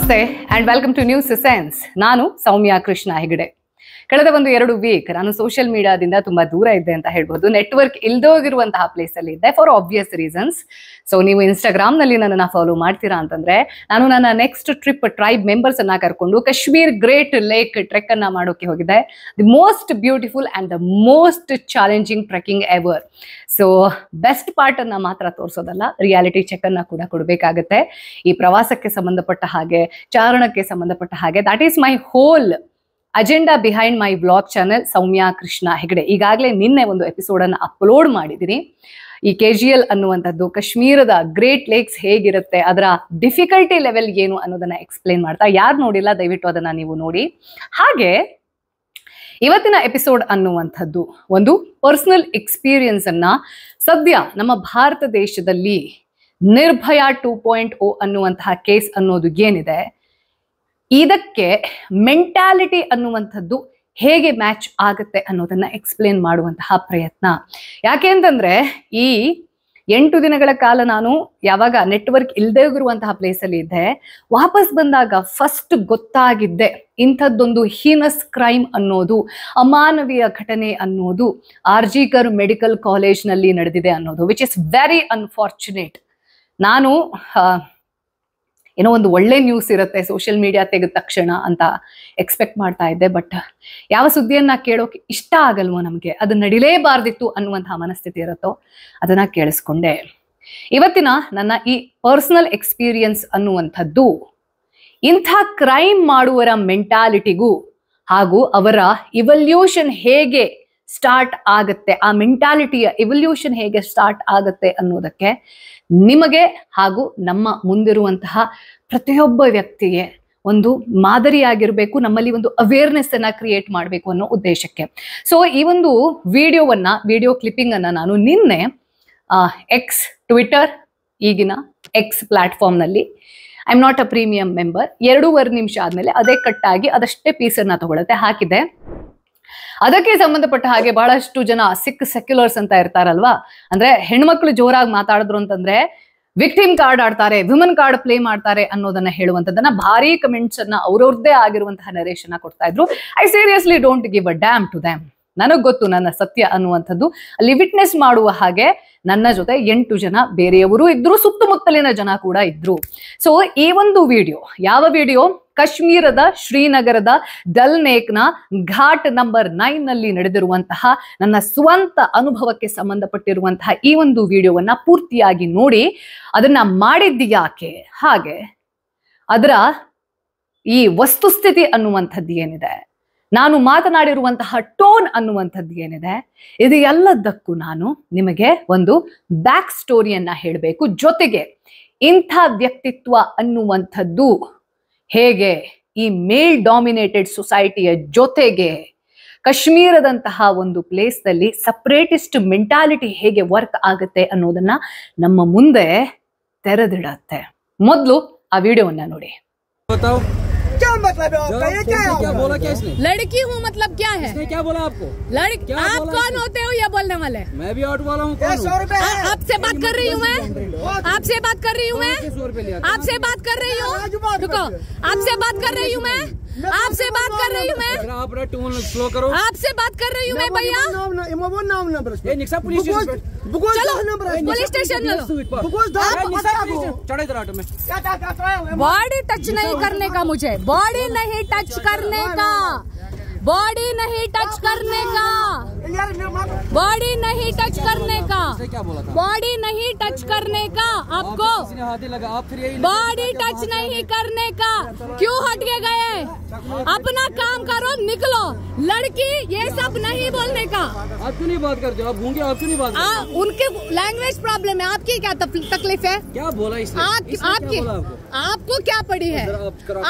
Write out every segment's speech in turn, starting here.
ನಮಸ್ತೆ and welcome to News Sense. ನಾನು ಸೌಮ್ಯ ಕೃಷ್ಣ ಹೆಗಡೆ. ಕಳೆದ 1-2 ವೀಕ್ ನಾನು ಸೋಷಿಯಲ್ ಮೀಡಿಯಾದಿಂದ ತುಂಬಾ ದೂರ ಇದ್ದೆ ಅಂತ ಹೇಳ್ಬೋದು. ನೆಟ್ವರ್ಕ್ ಇಲ್ದೋಗಿರುವಂತಹ ಪ್ಲೇಸ್ ಅಲ್ಲಿ ಇದ್ದೆ ಫಾರ್ ಆಬ್ವಿಯಸ್ ರೀಸನ್ಸ್. ಸೊ ನೀವು ಇನ್ಸ್ಟಾಗ್ರಾಮ್ ನಲ್ಲಿ ನನ್ನನ್ನು ಫಾಲೋ ಮಾಡ್ತೀರಾ ಅಂತಂದ್ರೆ ನಾನು ನನ್ನ ನೆಕ್ಸ್ಟ್ ಟ್ರಿಪ್ ಟ್ರೈಬ್ ಮೆಂಬರ್ಸ್ ಅನ್ನ ಕರ್ಕೊಂಡು ಕಾಶ್ಮೀರ್ ಗ್ರೇಟ್ ಲೇಕ್ ಟ್ರೆಕ್ ಅನ್ನ ಮಾಡೋಕೆ ಹೋಗಿದ್ದೆ. The most beautiful and the most challenging trekking ever. So best part ಅನ್ನ ಮಾತ್ರ ತೋರಿಸೋದಲ್ಲ, ರಿಯಾಲಿಟಿ ಚೆಕ್ ಅನ್ನ ಕೂಡ ಕೊಡಬೇಕಾಗತ್ತೆ. ಈ ಪ್ರವಾಸಕ್ಕೆ ಸಂಬಂಧಪಟ್ಟ ಹಾಗೆ, ಚಾರಣಕ್ಕೆ ಸಂಬಂಧಪಟ್ಟ ಹಾಗೆ, that is my whole agenda behind my blog channel Soumya Krishna Hegde. ಈಗಾಗಲೇ ನಿನ್ನೆ ಒಂದು ಎಪಿಸೋಡ್ ಅನ್ನು ಅಪ್ಲೋಡ್ ಮಾಡಿದ್ದೀನಿ. ಈ KGL ಅನ್ನುವಂಥದ್ದು ಕಾಶ್ಮೀರದ ಗ್ರೇಟ್ ಲೇಕ್ಸ್ ಹೇಗಿರುತ್ತೆ, ಅದರ ಡಿಫಿಕಲ್ಟಿ ಲೆವೆಲ್ ಏನು ಅನ್ನೋದನ್ನ ಎಕ್ಸ್ಪ್ಲೇನ್ ಮಾಡ್ತಾ, ಯಾರು ನೋಡಿಲ್ಲ ದಯವಿಟ್ಟು ಅದನ್ನ ನೀವು ನೋಡಿ. ಹಾಗೆ ಇವತ್ತಿನ ಎಪಿಸೋಡ್ ಅನ್ನುವಂಥದ್ದು ಒಂದು ಪರ್ಸನಲ್ ಎಕ್ಸ್ಪೀರಿಯನ್ಸ್ ಅನ್ನ ಸದ್ಯ ನಮ್ಮ ಭಾರತ ದೇಶದಲ್ಲಿ ನಿರ್ಭಯ 2.0 ಅನ್ನುವಂತಹ ಕೇಸ್ ಅನ್ನೋದು ಏನಿದೆ, ಇದಕ್ಕೆ ಮೆಂಟಾಲಿಟಿ ಅನ್ನುವಂಥದ್ದು ಹೇಗೆ ಮ್ಯಾಚ್ ಆಗುತ್ತೆ ಅನ್ನೋದನ್ನ ಎಕ್ಸ್ಪ್ಲೇನ್ ಮಾಡುವಂತಹ ಪ್ರಯತ್ನ. ಯಾಕೆ ಅಂತಂದ್ರೆ ಈ 8 ದಿನಗಳ ಕಾಲ ನಾನು ಯಾವಾಗ ನೆಟ್ವರ್ಕ್ ಇಲ್ಲದೆ ಇರುವಂತಹ ಪ್ಲೇಸಲ್ಲಿ ಇದ್ದೆ, ವಾಪಸ್ ಬಂದಾಗ ಫಸ್ಟ್ ಗೊತ್ತಾಗಿದ್ದೆ ಇಂಥದ್ದೊಂದು ಹೀನಸ್ ಕ್ರೈಮ್ ಅನ್ನೋದು, ಅಮಾನವೀಯ ಘಟನೆ ಅನ್ನೋದು RG ಕರ್ ಮೆಡಿಕಲ್ ಕಾಲೇಜ್ನಲ್ಲಿ ನಡೆದಿದೆ ಅನ್ನೋದು, ವಿಚ್ ಇಸ್ ವೆರಿ ಅನ್ಫಾರ್ಚುನೇಟ್. ನಾನು ಏನೋ ಒಂದು ಒಳ್ಳೆ ನ್ಯೂಸ್ ಇರುತ್ತೆ ಸೋಷಿಯಲ್ ಮೀಡಿಯಾ ತೆಗೆದ ತಕ್ಷಣ ಅಂತ ಎಕ್ಸ್ಪೆಕ್ಟ್ ಮಾಡ್ತಾ ಇದ್ದೆ. ಬಟ್ ಯಾವ ಸುದ್ದಿಯನ್ನ ಕೇಳೋಕೆ ಇಷ್ಟ ಆಗಲ್ವೋ ನಮಗೆ, ಅದು ನಡಿಲೇಬಾರ್ದಿತ್ತು ಅನ್ನುವಂತಹ ಮನಸ್ಥಿತಿ ಇರುತ್ತೋ ಅದನ್ನ ಕೇಳಿಸ್ಕೊಂಡೆ. ಇವತ್ತಿನ ನನ್ನ ಈ ಪರ್ಸನಲ್ ಎಕ್ಸ್ಪೀರಿಯನ್ಸ್ ಅನ್ನುವಂಥದ್ದು ಇಂಥ ಕ್ರೈಮ್ ಮಾಡುವರ ಮೆಂಟಾಲಿಟಿಗೂ ಹಾಗೂ ಅವರ ಇವಲ್ಯೂಷನ್ ಹೇಗೆ ಸ್ಟಾರ್ಟ್ ಆಗತ್ತೆ, ಆ ಮೆಂಟಾಲಿಟಿಯ ಇವಲ್ಯೂಷನ್ ಹೇಗೆ ಸ್ಟಾರ್ಟ್ ಆಗತ್ತೆ ಅನ್ನೋದಕ್ಕೆ ನಿಮಗೆ ಹಾಗೂ ನಮ್ಮ ಮುಂದಿರುವಂತಹ ಪ್ರತಿಯೊಬ್ಬ ವ್ಯಕ್ತಿಗೆ ಒಂದು ಮಾದರಿಯಾಗಿರ್ಬೇಕು, ನಮ್ಮಲ್ಲಿ ಒಂದು ಅವೇರ್ನೆಸ್ ಅನ್ನ ಕ್ರಿಯೇಟ್ ಮಾಡಬೇಕು ಅನ್ನೋ ಉದ್ದೇಶಕ್ಕೆ. ಸೊ ಈ ಒಂದು ವಿಡಿಯೋ ಕ್ಲಿಪ್ಪಿಂಗ್ ಅನ್ನ ನಾನು ನಿನ್ನೆ ಎಕ್ಸ್ ಟ್ವಿಟರ್, ಈಗಿನ ಎಕ್ಸ್ ಪ್ಲಾಟ್ಫಾರ್ಮ್ ನಲ್ಲಿ, I am not a premium member, 2.5 ನಿಮಿಷ ಆದ್ಮೇಲೆ ಅದೇ ಕಟ್ಟಾಗಿ ಅದಷ್ಟೇ ಪೀಸನ್ನ ತಗೊಳತ್ತೆ ಹಾಕಿದೆ. ಅದಕ್ಕೆ ಸಂಬಂಧಪಟ್ಟ ಹಾಗೆ ಬಹಳಷ್ಟು ಜನ ಸೆಕ್ಯುಲರ್ಸ್ ಅಂತ ಇರ್ತಾರಲ್ವಾ, ಅಂದ್ರೆ ಹೆಣ್ಮಕ್ಳು ಜೋರಾಗಿ ಮಾತಾಡಿದ್ರು ಅಂತಂದ್ರೆ ವಿಕ್ಟಿಮ್ ಕಾರ್ಡ್ ಆಡ್ತಾರೆ, ವಿಮನ್ ಕಾರ್ಡ್ ಪ್ಲೇ ಮಾಡ್ತಾರೆ ಅನ್ನೋದನ್ನ ಹೇಳುವಂತದನ್ನ ಭಾರಿ ಕಮೆಂಟ್ಸ್ ಅನ್ನ ಅವ್ರವ್ರದ್ದೇ ಆಗಿರುವಂತಹ ನರೇಶನ್ ಕೊಡ್ತಾ ಇದ್ರು. I seriously don't give a damn to damn. ನನಗ್ ಗೊತ್ತು ನನ್ನ ಸತ್ಯ ಅನ್ನುವಂಥದ್ದು. ಅಲ್ಲಿ ವಿಟ್ನೆಸ್ ಮಾಡುವ ಹಾಗೆ ನನ್ನ ಜೊತೆ 8 ಜನ ಬೇರೆಯವರು ಇದ್ರು, ಸುತ್ತಮುತ್ತಲಿನ ಜನ ಕೂಡ ಇದ್ರು. ಸೊ ಈ ಒಂದು ವಿಡಿಯೋ, ಯಾವ ವಿಡಿಯೋ, ಕಾಶ್ಮೀರದ ಶ್ರೀನಗರದ ಡಲ್ ಲೇಕ್ನ ಘಾಟ್ ನಂಬರ್ 9 ನಲ್ಲಿ ನಡೆದಿರುವಂತಹ ನನ್ನ ಸ್ವಂತ ಅನುಭವಕ್ಕೆ ಸಂಬಂಧಪಟ್ಟಿರುವಂತಹ ಈ ಒಂದು ವಿಡಿಯೋವನ್ನ ಪೂರ್ತಿಯಾಗಿ ನೋಡಿ, ಅದನ್ನ ಮಾಡಿದ್ದು ಯಾಕೆ, ಹಾಗೆ ಅದರ ಈ ವಸ್ತುಸ್ಥಿತಿ ಅನ್ನುವಂಥದ್ದು ಏನಿದೆ, ನಾನು ಮಾತನಾಡಿರುವಂತಹ ಟೋನ್ ಅನ್ನುವಂಥದ್ದು ಏನಿದೆ, ಇದು ಎಲ್ಲದಕ್ಕೂ ನಾನು ನಿಮಗೆ ಒಂದು ಬ್ಯಾಕ್ ಸ್ಟೋರಿಯನ್ನ ಹೇಳಬೇಕು. ಜೊತೆಗೆ ಇಂಥ ವ್ಯಕ್ತಿತ್ವ ಅನ್ನುವಂಥದ್ದು ಹೇಗೆ ಈ ಮೇಲ್ ಡಾಮಿನೇಟೆಡ್ ಸೊಸೈಟಿಯ ಜೊತೆಗೆ ಕಾಶ್ಮೀರದಂತಹ ಒಂದು ಪ್ಲೇಸ್ ನಲ್ಲಿ ಸಪರೇಟಿಸ್ಟ್ ಮೆಂಟಾಲಿಟಿ ಹೇಗೆ ವರ್ಕ್ ಆಗುತ್ತೆ ಅನ್ನೋದನ್ನ ನಮ್ಮ ಮುಂದೆ ತೆರೆದಿಡತ್ತೆ. ಮೊದಲು ಆ ವಿಡಿಯೋವನ್ನ ನೋಡಿ. क्या मतलब है आपका? ये क्या है? क्या बोला क्या इसने? लड़की हूँ मतलब क्या है? इसने क्या बोला आपको? लड़की आप कौन होते हो ये बोलने वाले? मैं भी ऑटो वाला हूँ। 100 रुपए है। आपसे बात कर रही हूँ मैं, आपसे बात कर रही हूँ मैं, 100 रुपए लिया। आपसे बात कर रही हूँ, रुको, आपसे बात कर रही हूँ मैं, आपसे बात कर रही हूँ मैं, आप टोन स्लो करो। आपसे बात कर रही हूँ मैं भैया। ये निक्सा पुलिस स्टेशन चलो पुलिस स्टेशन लो। चढ़े इधर ऑटो में। बॉडी टच नहीं करने का मुझे, बॉडी नहीं टच करने का, बॉडी नहीं टच करने का, बॉडी नहीं टच करने का, क्या बोला था? बॉडी नहीं टच करने का आपको, हाथ ही लगा आप, फिर यही बॉडी टच नहीं करने का। क्यों हट के गए? अपना काम करो, निकलो। लड़की ये सब नहीं बोलने का। आप क्यों नहीं बात करते हो? आप गूंगे, आप क्यों नहीं बात करते? उनके लैंग्वेज प्रॉब्लम है, आपकी क्या तकलीफ है? क्या बोला इसने? आपकी आपको क्या पड़ी है?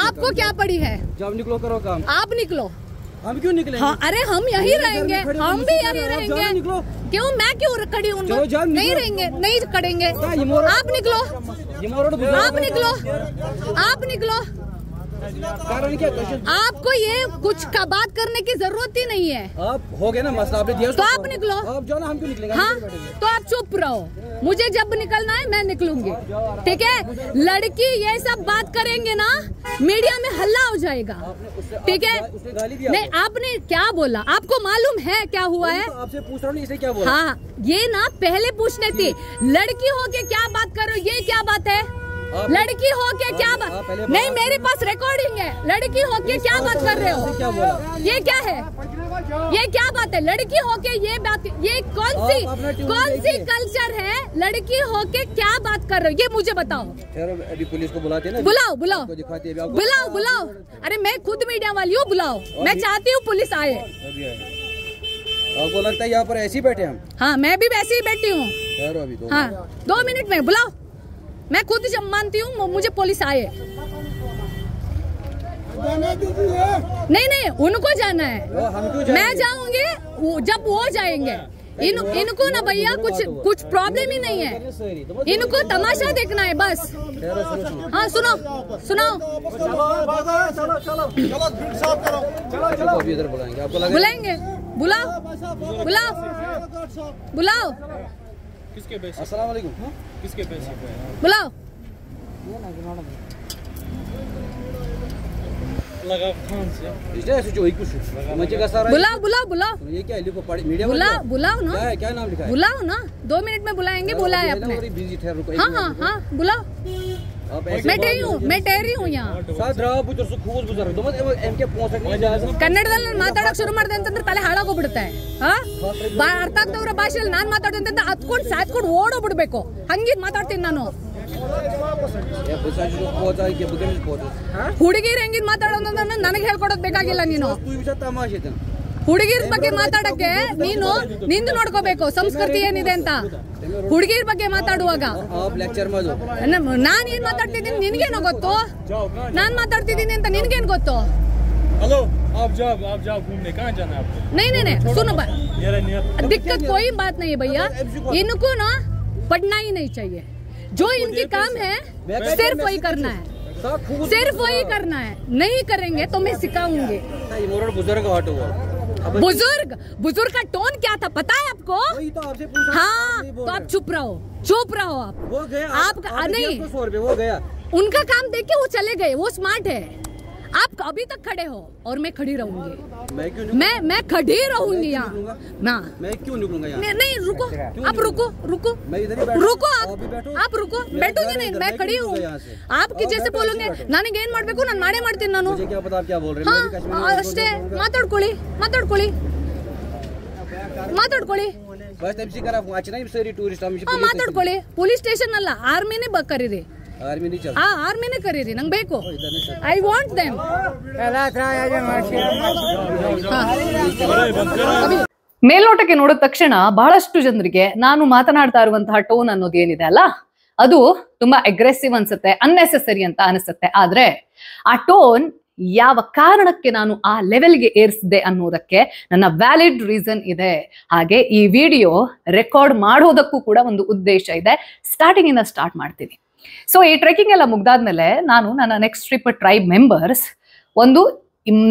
आपको क्या पड़ी है? जब निकलो करो काम। आप निकलो। हम क्यों निकले? हाँ, अरे हम यही रहेंगे, हम भी यही रहेंगे। निकलो। क्यों मैं क्यों खड़ी हूँ? नहीं रहेंगे, नहीं करेंगे। आप निकलो, आप निकलो, आप निकलो। कारण क्या क्वेश्चन? आपको ये कुछ का बात करने की जरूरत ही नहीं है। आप हो गया ना मसला, आपने दिया तो आप निकलो। आप जाओ ना, हम क्यों निकलेंगे? हाँ तो आप चुप रहो, मुझे जब निकलना है मैं निकलूंगी, ठीक है। लड़की ये सब बात करेंगे ना मीडिया में हल्ला हो जाएगा, ठीक है। उसने गाली दिया नहीं आपने क्या बोला, आपको मालूम है क्या हुआ है? तो आपसे पूछ रहा हूँ, इसने क्या बोला? हाँ ये ना पहले पूछने थी, लड़की हो के क्या बात कर रहे हो, ये क्या बात है? लड़की हो के क्या बात? नहीं मेरे पास रिकॉर्डिंग है, लड़की हो के क्या बात कर रहे हो? क्या बोला? ये क्या है, ये क्या बात है? लड़की होके ये बात, ये कौन सी कल्चर है? लड़की होके क्या बात कर रहे हो, ये मुझे बताओ। अभी पुलिस को बुलाते हैं ना, बुलाओ बुलाओ दिखाते हैं बुलाओ बुलाओ। अरे मैं खुद मीडिया वाली हूँ, बुलाओ। मैं चाहती हूँ पुलिस आए। आपको लगता है यहाँ पर ऐसे ही बैठे हम? हाँ मैं भी वैसे ही बैठी हूँ। अभी तो हाँ 2 मिनट में बुलाओ, मैं खुद जब मानती हूँ मुझे पुलिस आए। नहीं नहीं उनको जाना है, मैं जाऊंगी जब वो जाएंगे। इनको ना भैया कुछ प्रॉब्लम ही नहीं है, इनको तमाशा देखना है बस। हाँ सुनो सुनाओ। इधर बुलाएंगे, आपको बुलाएंगे, बुलाओ बुलाओ बुलाओ। किसके पैसे? अस्सलाम वालेकुम। किसके पैसे? बुलाओ। बुलाओ बुलाओ बुलाओ। ये क्या लिखो पढ़ी मीडिया? बुलाओ ना, क्या नाम लिखा है? बुलाओ ना, 2 मिनट में बुलाएंगे, बोला है अपने। हाँ हाँ हाँ बुलाओ, मैं ठहरी हूँ यहाँ। ಕನ್ನಡದಲ್ಲಿ ಮಾತಾಡಕ್ ಶುರು ಮಾಡಿದೆ ಅಂತಂದ್ರೆ ತಲೆ ಹಾಳಾಗೋಗ್ಬಿಡುತ್ತೆ. ಅರ್ಥ ಆಗ್ತವ್ರ ಭಾಷೆಯಲ್ಲಿ ನಾನ್ ಮಾತಾಡೋದಂತ ಹತ್ಕೊಂಡು ಸಾತ್ಕೊಂಡು ಓಡೋಗ್ಬಿಡ್ಬೇಕು, ಹಂಗಿದ್ ಮಾತಾಡ್ತೀನಿ ನಾನು. ಹುಡುಗಿರ್ ಹೆಂಗಿದ್ ಮಾತಾಡೋದು ನನಗೆ ಹೇಳ್ಕೊಡೋದ್ ಬೇಕಾಗಿಲ್ಲ ನೀನು. ಹುಡುಗಿರ್ ಬಗ್ಗೆ ಮಾತಾಡಕ್ಕೆ ನೀನು ನಿಂದು ನೋಡ್ಕೋಬೇಕು ಸಂಸ್ಕೃತಿ ಏನಿದೆ ಅಂತ. ಹುಡುಗಿರ್ ಬಗ್ಗೆ ಮಾತಾಡುವಾಗ ನಾನ್ ಏನ್ ಮಾತಾಡ್ತಿದ್ದೀನಿ ನಿನ್ಗೇನೋ ಗೊತ್ತು, ನಾನ್ ಮಾತಾಡ್ತಿದ್ದೀನಿ ಅಂತ ನಿನ್ಗೇನ್ ಗೊತ್ತು? हेलो आप जाओ घूमने, कहाँ जाना है आपको? नहीं सुनो दिक्कत कोई बात नहीं है भैया, इनको ना पढ़ना ही नहीं चाहिए। जो इनकी काम है सिर्फ वही करना है, सिर्फ वही करना है। नहीं करेंगे तो मैं सिखाऊंगी। बुजुर्ग का टोन क्या था पता है आपको? हाँ तो आप चुप रहो आप नहीं। वो गया, उनका काम देख के वो चले गए, वो स्मार्ट है। आप अभी तक खड़े हो और मैं खड़ी रहूंगी। मैं खड़ी रहूंगी यहाँ। मैं क्यों निकलूंगा यहाँ? नहीं रुको, आप रुको आप रुको, बैठोगे नहीं, मैं खड़ी हूँ। आपकी जैसे बोलोगे ನನಗೆ ಏನ್ ಮಾಡ್ಬೇಕು ನಾನು ಮಾಡೇ ಮಾಡ್ತೀನಿ ನಾನು। मुझे क्या पता आप क्या बोल रहे हैं? ಅಷ್ಟೇ, ಮಾತಾಡ್ಕೊಳ್ಳಿ बस एमसी करा अच्छी नहीं सारी टूरिस्ट हम ಮಾತಾಡ್ಕೊಳ್ಳಿ। ಪೊಲೀಸ್ ಸ್ಟೇಷನ್ ಅಲ್ಲ, ಆರ್ಮಿನೇ ಕರೀರಿ। आर्मी नहीं चल। हाँ आर्मिನೇ ಕರೀರಿ, ನಂಗೆ ಬೇಕು। I want them. ಮೇಲ್ನೋಟಕ್ಕೆ ನೋಡಿದ ತಕ್ಷಣ ಬಹಳಷ್ಟು ಜನರಿಗೆ ನಾನು ಮಾತನಾಡ್ತಾ ಇರುವಂತಹ ಟೋನ್ ಅನ್ನೋದು ಏನಿದೆ ಅಲ್ಲ, ಅದು ತುಂಬಾ ಅಗ್ರೆಸಿವ್ ಅನ್ಸುತ್ತೆ, ಅನ್ನೆಸೆಸರಿ ಅಂತ ಅನಿಸುತ್ತೆ. ಆದ್ರೆ ಆ ಟೋನ್ ಯಾವ ಕಾರಣಕ್ಕೆ ನಾನು ಆ ಲೆವೆಲ್ಗೆ ಏರಿಸಿದೆ ಅನ್ನೋದಕ್ಕೆ ನನ್ನ ವ್ಯಾಲಿಡ್ ರೀಸನ್ ಇದೆ. ಹಾಗೆ ಈ ವಿಡಿಯೋ ರೆಕಾರ್ಡ್ ಮಾಡೋದಕ್ಕೂ ಕೂಡ ಒಂದು ಉದ್ದೇಶ ಇದೆ. ಸ್ಟಾರ್ಟಿಂಗ್ ಇಂದ ಸ್ಟಾರ್ಟ್ ಮಾಡ್ತೀನಿ. ಸೊ ಈ ಟ್ರೆಕಿಂಗ್ ಎಲ್ಲ ಮುಗ್ದಾದ್ಮೇಲೆ ನಾನು ನನ್ನ ನೆಕ್ಸ್ಟ್ ಟ್ರಿಪ್ ಟ್ರೈಬ್ ಮೆಂಬರ್ಸ್ ಒಂದು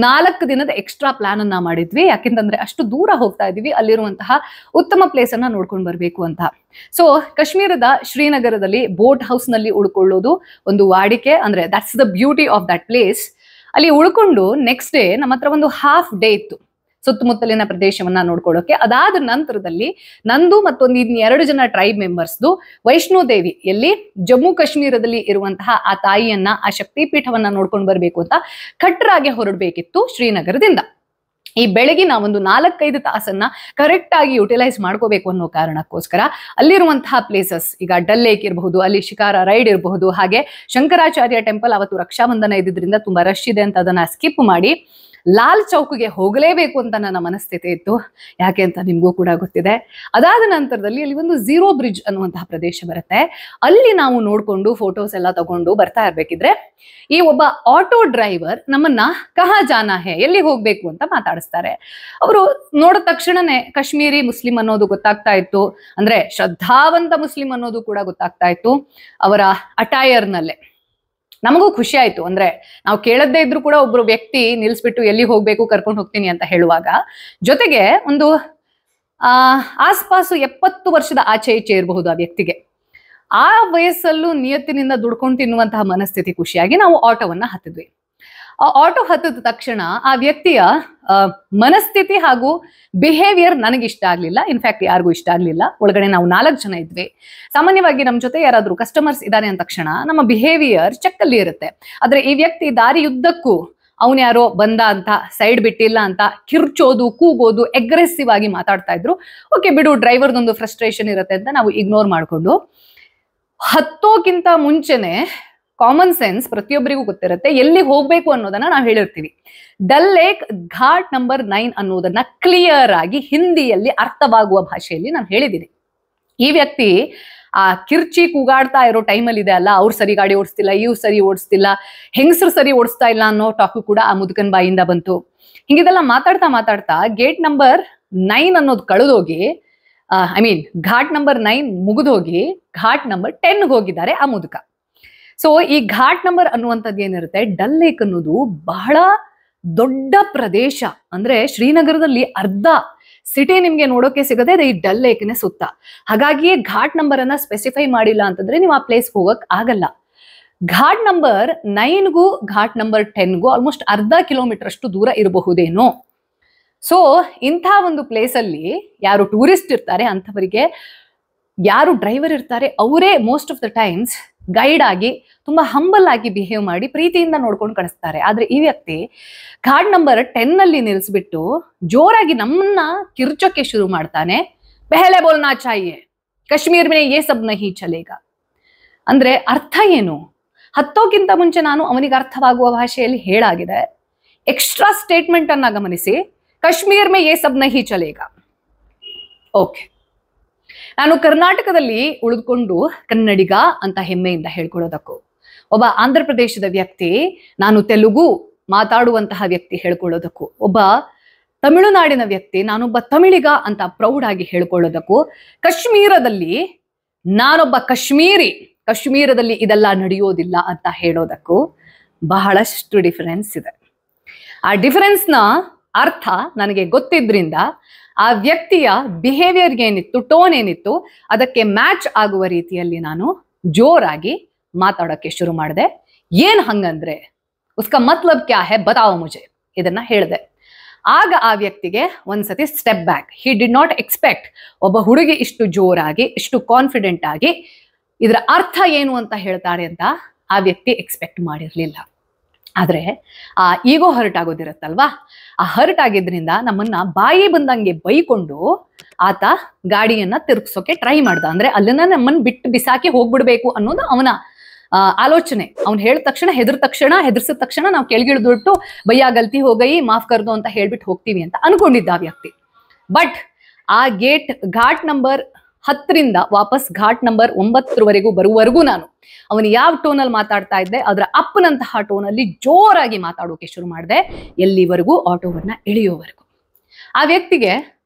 4 ದಿನದ ಎಕ್ಸ್ಟ್ರಾ ಪ್ಲಾನ್ ಅನ್ನ ಮಾಡಿದ್ವಿ. ಯಾಕೆಂತಂದ್ರೆ ಅಷ್ಟು ದೂರ ಹೋಗ್ತಾ ಇದೀವಿ, ಅಲ್ಲಿರುವಂತಹ ಉತ್ತಮ ಪ್ಲೇಸ್ ಅನ್ನ ನೋಡ್ಕೊಂಡು ಬರ್ಬೇಕು ಅಂತ. ಸೊ ಕಾಶ್ಮೀರದ ಶ್ರೀನಗರದಲ್ಲಿ ಬೋಟ್ ಹೌಸ್ ನಲ್ಲಿ ಉಳ್ಕೊಳ್ಳೋದು ಒಂದು ವಾಡಿಕೆ. ಅಂದ್ರೆ that's the beauty of that place. ಅಲ್ಲಿ ಉಳ್ಕೊಂಡು ನೆಕ್ಸ್ಟ್ ಡೇ ನಮ್ಮ ಹತ್ರ ಒಂದು ಹಾಫ್ ಡೇ ಇತ್ತು ಸುತ್ತಮುತ್ತಲಿನ ಪ್ರದೇಶವನ್ನ ನೋಡ್ಕೊಳ್ಳೋಕೆ. ಅದಾದ ನಂತರದಲ್ಲಿ ನಂದು ಮತ್ತೊಂದು 2 ಜನ ಟ್ರೈಬ್ ಮೆಂಬರ್ಸ್ದು ವೈಷ್ಣೋ ದೇವಿ ಎಲ್ಲಿ ಜಮ್ಮು ಕಾಶ್ಮೀರದಲ್ಲಿ ಇರುವಂತಹ ಆ ತಾಯಿಯನ್ನ, ಆ ಶಕ್ತಿ ಪೀಠವನ್ನ ನೋಡ್ಕೊಂಡು ಬರ್ಬೇಕು ಅಂತ ಕಟ್ರಾಗೆ ಹೊರಡಬೇಕಿತ್ತು ಶ್ರೀನಗರದಿಂದ. ಈ ಬೆಳಗಿನ ಒಂದು 4-5 ತಾಸನ್ನ ಕರೆಕ್ಟ್ ಆಗಿ ಯುಟಿಲೈಸ್ ಮಾಡ್ಕೋಬೇಕು ಅನ್ನೋ ಕಾರಣಕ್ಕೋಸ್ಕರ ಅಲ್ಲಿರುವಂತಹ ಪ್ಲೇಸಸ್, ಈಗ ಡಲ್ ಲೇಕ್ ಇರಬಹುದು, ಅಲ್ಲಿ ಶಿಕಾರ ರೈಡ್ ಇರಬಹುದು, ಹಾಗೆ ಶಂಕರಾಚಾರ್ಯ ಟೆಂಪಲ್ ಅವತ್ತು ರಕ್ಷಾಬಂಧನ ಇದ್ದಿದ್ರಿಂದ ತುಂಬಾ ರಶ್ ಇದೆ ಅಂತ ಅದನ್ನ ಸ್ಕಿಪ್ ಮಾಡಿ ಲಾಲ್ ಚೌಕ್ಗೆ ಹೋಗಲೇಬೇಕು ಅಂತ ನನ್ನ ಮನಸ್ಥಿತಿ ಇತ್ತು. ಯಾಕೆ ಅಂತ ನಿಮ್ಗೂ ಕೂಡ ಗೊತ್ತಿದೆ. ಅದಾದ ನಂತರದಲ್ಲಿ ಅಲ್ಲಿ ಒಂದು ಝೀರೋ ಬ್ರಿಡ್ಜ್ ಅನ್ನುವಂತಹ ಪ್ರದೇಶ ಬರುತ್ತೆ. ಅಲ್ಲಿ ನಾವು ನೋಡ್ಕೊಂಡು ಫೋಟೋಸ್ ಎಲ್ಲ ತಗೊಂಡು ಬರ್ತಾ ಇರ್ಬೇಕಿದ್ರೆ ಈ ಒಬ್ಬ ಆಟೋ ಡ್ರೈವರ್ ನಮ್ಮನ್ನ ಕಹಾ ಜಾನಾ ಹೇ, ಎಲ್ಲಿಗೆ ಹೋಗ್ಬೇಕು ಅಂತ ಮಾತಾಡಿಸ್ತಾರೆ. ಅವರು ನೋಡಿದ ತಕ್ಷಣನೇ ಕಾಶ್ಮೀರಿ ಮುಸ್ಲಿಂ ಅನ್ನೋದು ಗೊತ್ತಾಗ್ತಾ ಇತ್ತು, ಅಂದ್ರೆ ಶ್ರದ್ಧಾವಂತ ಮುಸ್ಲಿಂ ಅನ್ನೋದು ಕೂಡ ಗೊತ್ತಾಗ್ತಾ ಇತ್ತು ಅವರ ಅಟೈರ್ನಲ್ಲೇ. ನಮಗೂ ಖುಷಿ ಆಯ್ತು. ಅಂದ್ರೆ ನಾವು ಕೇಳದ್ದೇ ಇದ್ರು ಕೂಡ ಒಬ್ರು ವ್ಯಕ್ತಿ ನಿಲ್ಸ್ಬಿಟ್ಟು ಎಲ್ಲಿಗೆ ಹೋಗ್ಬೇಕು ಕರ್ಕೊಂಡು ಹೋಗ್ತೀನಿ ಅಂತ ಹೇಳುವಾಗ, ಜೊತೆಗೆ ಒಂದು ಆಸ್ಪಾಸು 70 ವರ್ಷದ ಆಚೆ ಈಚೆ ಇರಬಹುದು ಆ ವ್ಯಕ್ತಿಗೆ. ಆ ವಯಸ್ಸಲ್ಲೂ ನಿಯತ್ತಿನಿಂದ ದುಡ್ಕೊಂಡು ತಿನ್ನುವಂತಹ ಮನಸ್ಥಿತಿ ಖುಷಿಯಾಗಿ ನಾವು ಆಟೋವನ್ನ ಹತ್ತಿದ್ವಿ. ಆ ಆಟೋ ಹತ್ತಿದ ತಕ್ಷಣ ಆ ವ್ಯಕ್ತಿಯ ಮನಸ್ಥಿತಿ ಹಾಗೂ ಬಿಹೇವಿಯರ್ ನನಗೆ ಇಷ್ಟ ಆಗ್ಲಿಲ್ಲ. ಇನ್ಫ್ಯಾಕ್ಟ್ ಯಾರಿಗೂ ಇಷ್ಟ ಆಗ್ಲಿಲ್ಲ. ಒಳಗಡೆ ನಾವು 4 ಜನ ಇದ್ವಿ. ಸಾಮಾನ್ಯವಾಗಿ ನಮ್ಮ ಜೊತೆ ಯಾರಾದ್ರೂ ಕಸ್ಟಮರ್ಸ್ ಇದ್ದಾರೆ ಅಂದ ತಕ್ಷಣ ನಮ್ಮ ಬಿಹೇವಿಯರ್ ಚೆಕ್ಕಲ್ಲಿ ಇರುತ್ತೆ. ಆದ್ರೆ ಈ ವ್ಯಕ್ತಿ ದಾರಿಯುದ್ದಕ್ಕೂ ಅವನು ಯಾರೋ ಬಂದ ಅಂತ, ಸೈಡ್ ಬಿಟ್ಟಿಲ್ಲ ಅಂತ ಕಿರ್ಚೋದು, ಕೂಗೋದು, ಅಗ್ರೆಸಿವ್ ಆಗಿ ಮಾತಾಡ್ತಾ ಇದ್ರು. ಓಕೆ ಬಿಡು, ಡ್ರೈವರ್ದೊಂದು ಫ್ರಸ್ಟ್ರೇಷನ್ ಇರುತ್ತೆ ಅಂತ ನಾವು ಇಗ್ನೋರ್ ಮಾಡ್ಕೊಂಡು, ಹತ್ತೋಕ್ಕಿಂತ ಮುಂಚೆನೆ ಕಾಮನ್ ಸೆನ್ಸ್ ಪ್ರತಿಯೊಬ್ಬರಿಗೂ ಗೊತ್ತಿರುತ್ತೆ, ಎಲ್ಲಿ ಹೋಗ್ಬೇಕು ಅನ್ನೋದನ್ನ ನಾವು ಹೇಳಿರ್ತೀವಿ. ಡಲ್ ಲೇಕ್ ಘಾಟ್ ನಂಬರ್ 9 ಅನ್ನೋದನ್ನ ಕ್ಲಿಯರ್ ಆಗಿ ಹಿಂದಿಯಲ್ಲಿ ಅರ್ಥವಾಗುವ ಭಾಷೆಯಲ್ಲಿ ನಾನು ಹೇಳಿದ್ದೀನಿ. ಈ ವ್ಯಕ್ತಿ ಆ ಕಿರ್ಚಿ ಕೂಗಾಡ್ತಾ ಇರೋ ಟೈಮಲ್ಲಿ ಇದೆ ಅಲ್ಲ, ಅವ್ರು ಸರಿ ಗಾಡಿ ಓಡಿಸ್ತಿಲ್ಲ, ಇವ್ರು ಸರಿ ಓಡಿಸ್ತಿಲ್ಲ, ಹೆಂಗಸರು ಸರಿ ಓಡಿಸ್ತಾ ಇಲ್ಲ ಅನ್ನೋ ಟಾಕು ಕೂಡ ಆ ಮುದುಕನ್ ಬಾಯಿಂದ ಬಂತು. ಹಿಂಗಿದೆಲ್ಲ ಮಾತಾಡ್ತಾ ಮಾತಾಡ್ತಾ ಗೇಟ್ ನಂಬರ್ 9 ಅನ್ನೋದು ಕಳೆದೋಗಿ, ಘಾಟ್ ನಂಬರ್ 9 ಮುಗಿದೋಗಿ ಘಾಟ್ ನಂಬರ್ 10 ಹೋಗಿದ್ದಾರೆ ಆ ಮುದುಕ. ಸೊ ಈ ಘಾಟ್ ನಂಬರ್ ಅನ್ನುವಂಥದ್ದು ಏನಿರುತ್ತೆ, ಡಲ್ ಲೇಕ್ ಅನ್ನೋದು ಬಹಳ ದೊಡ್ಡ ಪ್ರದೇಶ. ಅಂದ್ರೆ ಶ್ರೀನಗರದಲ್ಲಿ ಅರ್ಧ ಸಿಟಿ ನಿಮ್ಗೆ ನೋಡೋಕೆ ಸಿಗದೆ ಈ ಡಲ್ ಲೇಕ್ನೆ ಸುತ್ತ. ಹಾಗಾಗಿಯೇ ಘಾಟ್ ನಂಬರ್ ಅನ್ನ ಸ್ಪೆಸಿಫೈ ಮಾಡಿಲ್ಲ ಅಂತಂದ್ರೆ ನೀವು ಆ ಪ್ಲೇಸ್ ಹೋಗಕ್ ಆಗಲ್ಲ. ಘಾಟ್ ನಂಬರ್ 9ಗೂ ಘಾಟ್ ನಂಬರ್ 10ಗೂ ಆಲ್ಮೋಸ್ಟ್ ಅರ್ಧ ಕಿಲೋಮೀಟರ್ ಅಷ್ಟು ದೂರ ಇರಬಹುದೇನೋ. ಸೊ ಇಂಥ ಒಂದು ಪ್ಲೇಸ್ ಅಲ್ಲಿ ಯಾರು ಟೂರಿಸ್ಟ್ ಇರ್ತಾರೆ ಅಂಥವರಿಗೆ ಯಾರು ಡ್ರೈವರ್ ಇರ್ತಾರೆ ಅವರೇ most of the times guide ಆಗಿ ತುಂಬಾ ಹಂಬಲ್ ಆಗಿ ಬಿಹೇವ್ ಮಾಡಿ ಪ್ರೀತಿಯಿಂದ ನೋಡ್ಕೊಂಡು ಕಳಿಸ್ತಾರೆ. ಆದ್ರೆ ಈ ವ್ಯಕ್ತಿ ಘಾಟ್ ನಂಬರ್ 10 ಅಲ್ಲಿ ನಿಲ್ಲಿಸ್ಬಿಟ್ಟು ಜೋರಾಗಿ ನಮ್ಮನ್ನ ಕಿರ್ಚೋಕೆ ಶುರು ಮಾಡ್ತಾನೆ. ಪೆಹಲೆ ಬೋಲ್ನಾ ಚಾಹಿಯೆ, ಕಾಶ್ಮೀರ್ ಮೇ ಯೇ ಸಬ್ ನಹಿ ಚಲೇಗಾ. ಅಂದ್ರೆ ಅರ್ಥ ಏನು? ಹತ್ತೋಕ್ಕಿಂತ ಮುಂಚೆ ನಾನು ಅವನಿಗೆ ಅರ್ಥವಾಗುವ ಭಾಷೆಯಲ್ಲಿ ಹೇಳಾಗಿದೆ. ಎಕ್ಸ್ಟ್ರಾ ಸ್ಟೇಟ್ಮೆಂಟ್ ಅನ್ನ ಗಮನಿಸಿ, ಕಾಶ್ಮೀರ್ ಮೇ ಯೇ ಸಬ್ ನಹಿ ಚಲೇಗಾ. ಓಕೆ, ನಾನು ಕರ್ನಾಟಕದಲ್ಲಿ ಉಳಿದುಕೊಂಡು ಕನ್ನಡಿಗ ಅಂತ ಹೆಮ್ಮೆಯಿಂದ ಹೇಳ್ಕೊಳ್ಳೋದಕ್ಕೂ, ಒಬ್ಬ ಆಂಧ್ರ ಪ್ರದೇಶದ ವ್ಯಕ್ತಿ ನಾನು ತೆಲುಗು ಮಾತಾಡುವಂತಹ ವ್ಯಕ್ತಿ ಹೇಳ್ಕೊಳ್ಳೋದಕ್ಕೂ, ಒಬ್ಬ ತಮಿಳುನಾಡಿನ ವ್ಯಕ್ತಿ ನಾನೊಬ್ಬ ತಮಿಳಿಗ ಅಂತ ಪ್ರೌಡ್ ಆಗಿ ಹೇಳ್ಕೊಳ್ಳೋದಕ್ಕೂ, ಕಾಶ್ಮೀರದಲ್ಲಿ ನಾನೊಬ್ಬ ಕಾಶ್ಮೀರದಲ್ಲಿ ಇದೆಲ್ಲ ನಡೆಯೋದಿಲ್ಲ ಅಂತ ಹೇಳೋದಕ್ಕೂ ಬಹಳಷ್ಟು ಡಿಫರೆನ್ಸ್ ಇದೆ. ಆ ಡಿಫರೆನ್ಸ್ನ ಅರ್ಥ ನನಗೆ ಗೊತ್ತಿದ್ರಿಂದ ಆ ವ್ಯಕ್ತಿಯ ಬಿಹೇವಿಯರ್ ಏನಿತ್ತು, ಟೋನ್ ಏನಿತ್ತು, ಅದಕ್ಕೆ ಮ್ಯಾಚ್ ಆಗುವ ರೀತಿಯಲ್ಲಿ ನಾನು ಜೋರಾಗಿ ಮಾತಾಡೋಕ್ಕೆ ಶುರು ಮಾಡಿದೆ. ಏನ್ ಹಂಗಂದ್ರೆ ಉಸ್ಕಾ ಮತ್ಲಬ್ ಕ್ಯಾ ಹೈ ಬತಾओ ಮುಜೆ, ಇದನ್ನ ಹೇಳಿದೆ. ಆಗ ಆ ವ್ಯಕ್ತಿಗೆ ಒಂದ್ಸತಿ step back. He did not expect ಒಬ್ಬ ಹುಡುಗಿ ಇಷ್ಟು ಜೋರಾಗಿ, ಇಷ್ಟು ಕಾನ್ಫಿಡೆಂಟ್ ಆಗಿ ಇದರ ಅರ್ಥ ಏನು ಅಂತ ಹೇಳ್ತಾರೆ ಅಂತ ಆ ವ್ಯಕ್ತಿ ಎಕ್ಸ್ಪೆಕ್ಟ್ ಮಾಡಿರ್ಲಿಲ್ಲ. ಆದ್ರೆ ಆ ಈಗೋ ಹರ್ಟ್ ಆಗೋದಿರತ್ತಲ್ವಾ, ಆ ಹರ್ಟ್ ಆಗಿದ್ರಿಂದ ನಮ್ಮನ್ನ ಬಾಯಿ ಬಂದಂಗೆ ಬೈಕೊಂಡು ಆತ ಗಾಡಿಯನ್ನ ತಿರುಗಿಸೋಕೆ ಟ್ರೈ ಮಾಡ್ದ. ಅಂದ್ರೆ ಅಲ್ಲಿನ ನಮ್ಮನ್ನ ಬಿಟ್ಟು ಬಿಸಾಕಿ ಹೋಗ್ಬಿಡ್ಬೇಕು ಅನ್ನೋದು ಅವನ ಆಲೋಚನೆ. ಅವ್ನು ಹೇಳಿದ ತಕ್ಷಣ ಹೆದರ್ಸಿದ ತಕ್ಷಣ ನಾವು ಕೆಳಗಿಳಿದ್ಬಿಟ್ಟು ಭಯ್ಯ ಗಲ್ತಿ ಹೋಗೈ ಮಾಫ್ ಕರ್ದು ಅಂತ ಹೇಳ್ಬಿಟ್ಟು ಹೋಗ್ತೀವಿ ಅಂತ ಅನ್ಕೊಂಡಿದ್ದ ಆ ವ್ಯಕ್ತಿ. ಬಟ್ ಆ ಘಾಟ್ ನಂಬರ್ 10ರಿಂದ ವಾಪಸ್ ಘಾಟ್ ನಂಬರ್ 9 ಬರುವವರೆಗೂ ನಾನು ಅವನು ಯಾವ ಟೋನಲ್ಲಿ ಮಾತಾಡ್ತಾ ಇದ್ದೆ ಅದರ ಅಪ್ಪನಂತಹ ಟೋನಲ್ಲಿ ಜೋರಾಗಿ ಮಾತಾಡೋಕೆ ಶುರು ಮಾಡಿದೆ, ಎಲ್ಲಿವರೆಗೂ ಆಟೋವನ್ನ ಇಳಿಯೋವರೆಗೂ. ಆ ವ್ಯಕ್ತಿಗೆ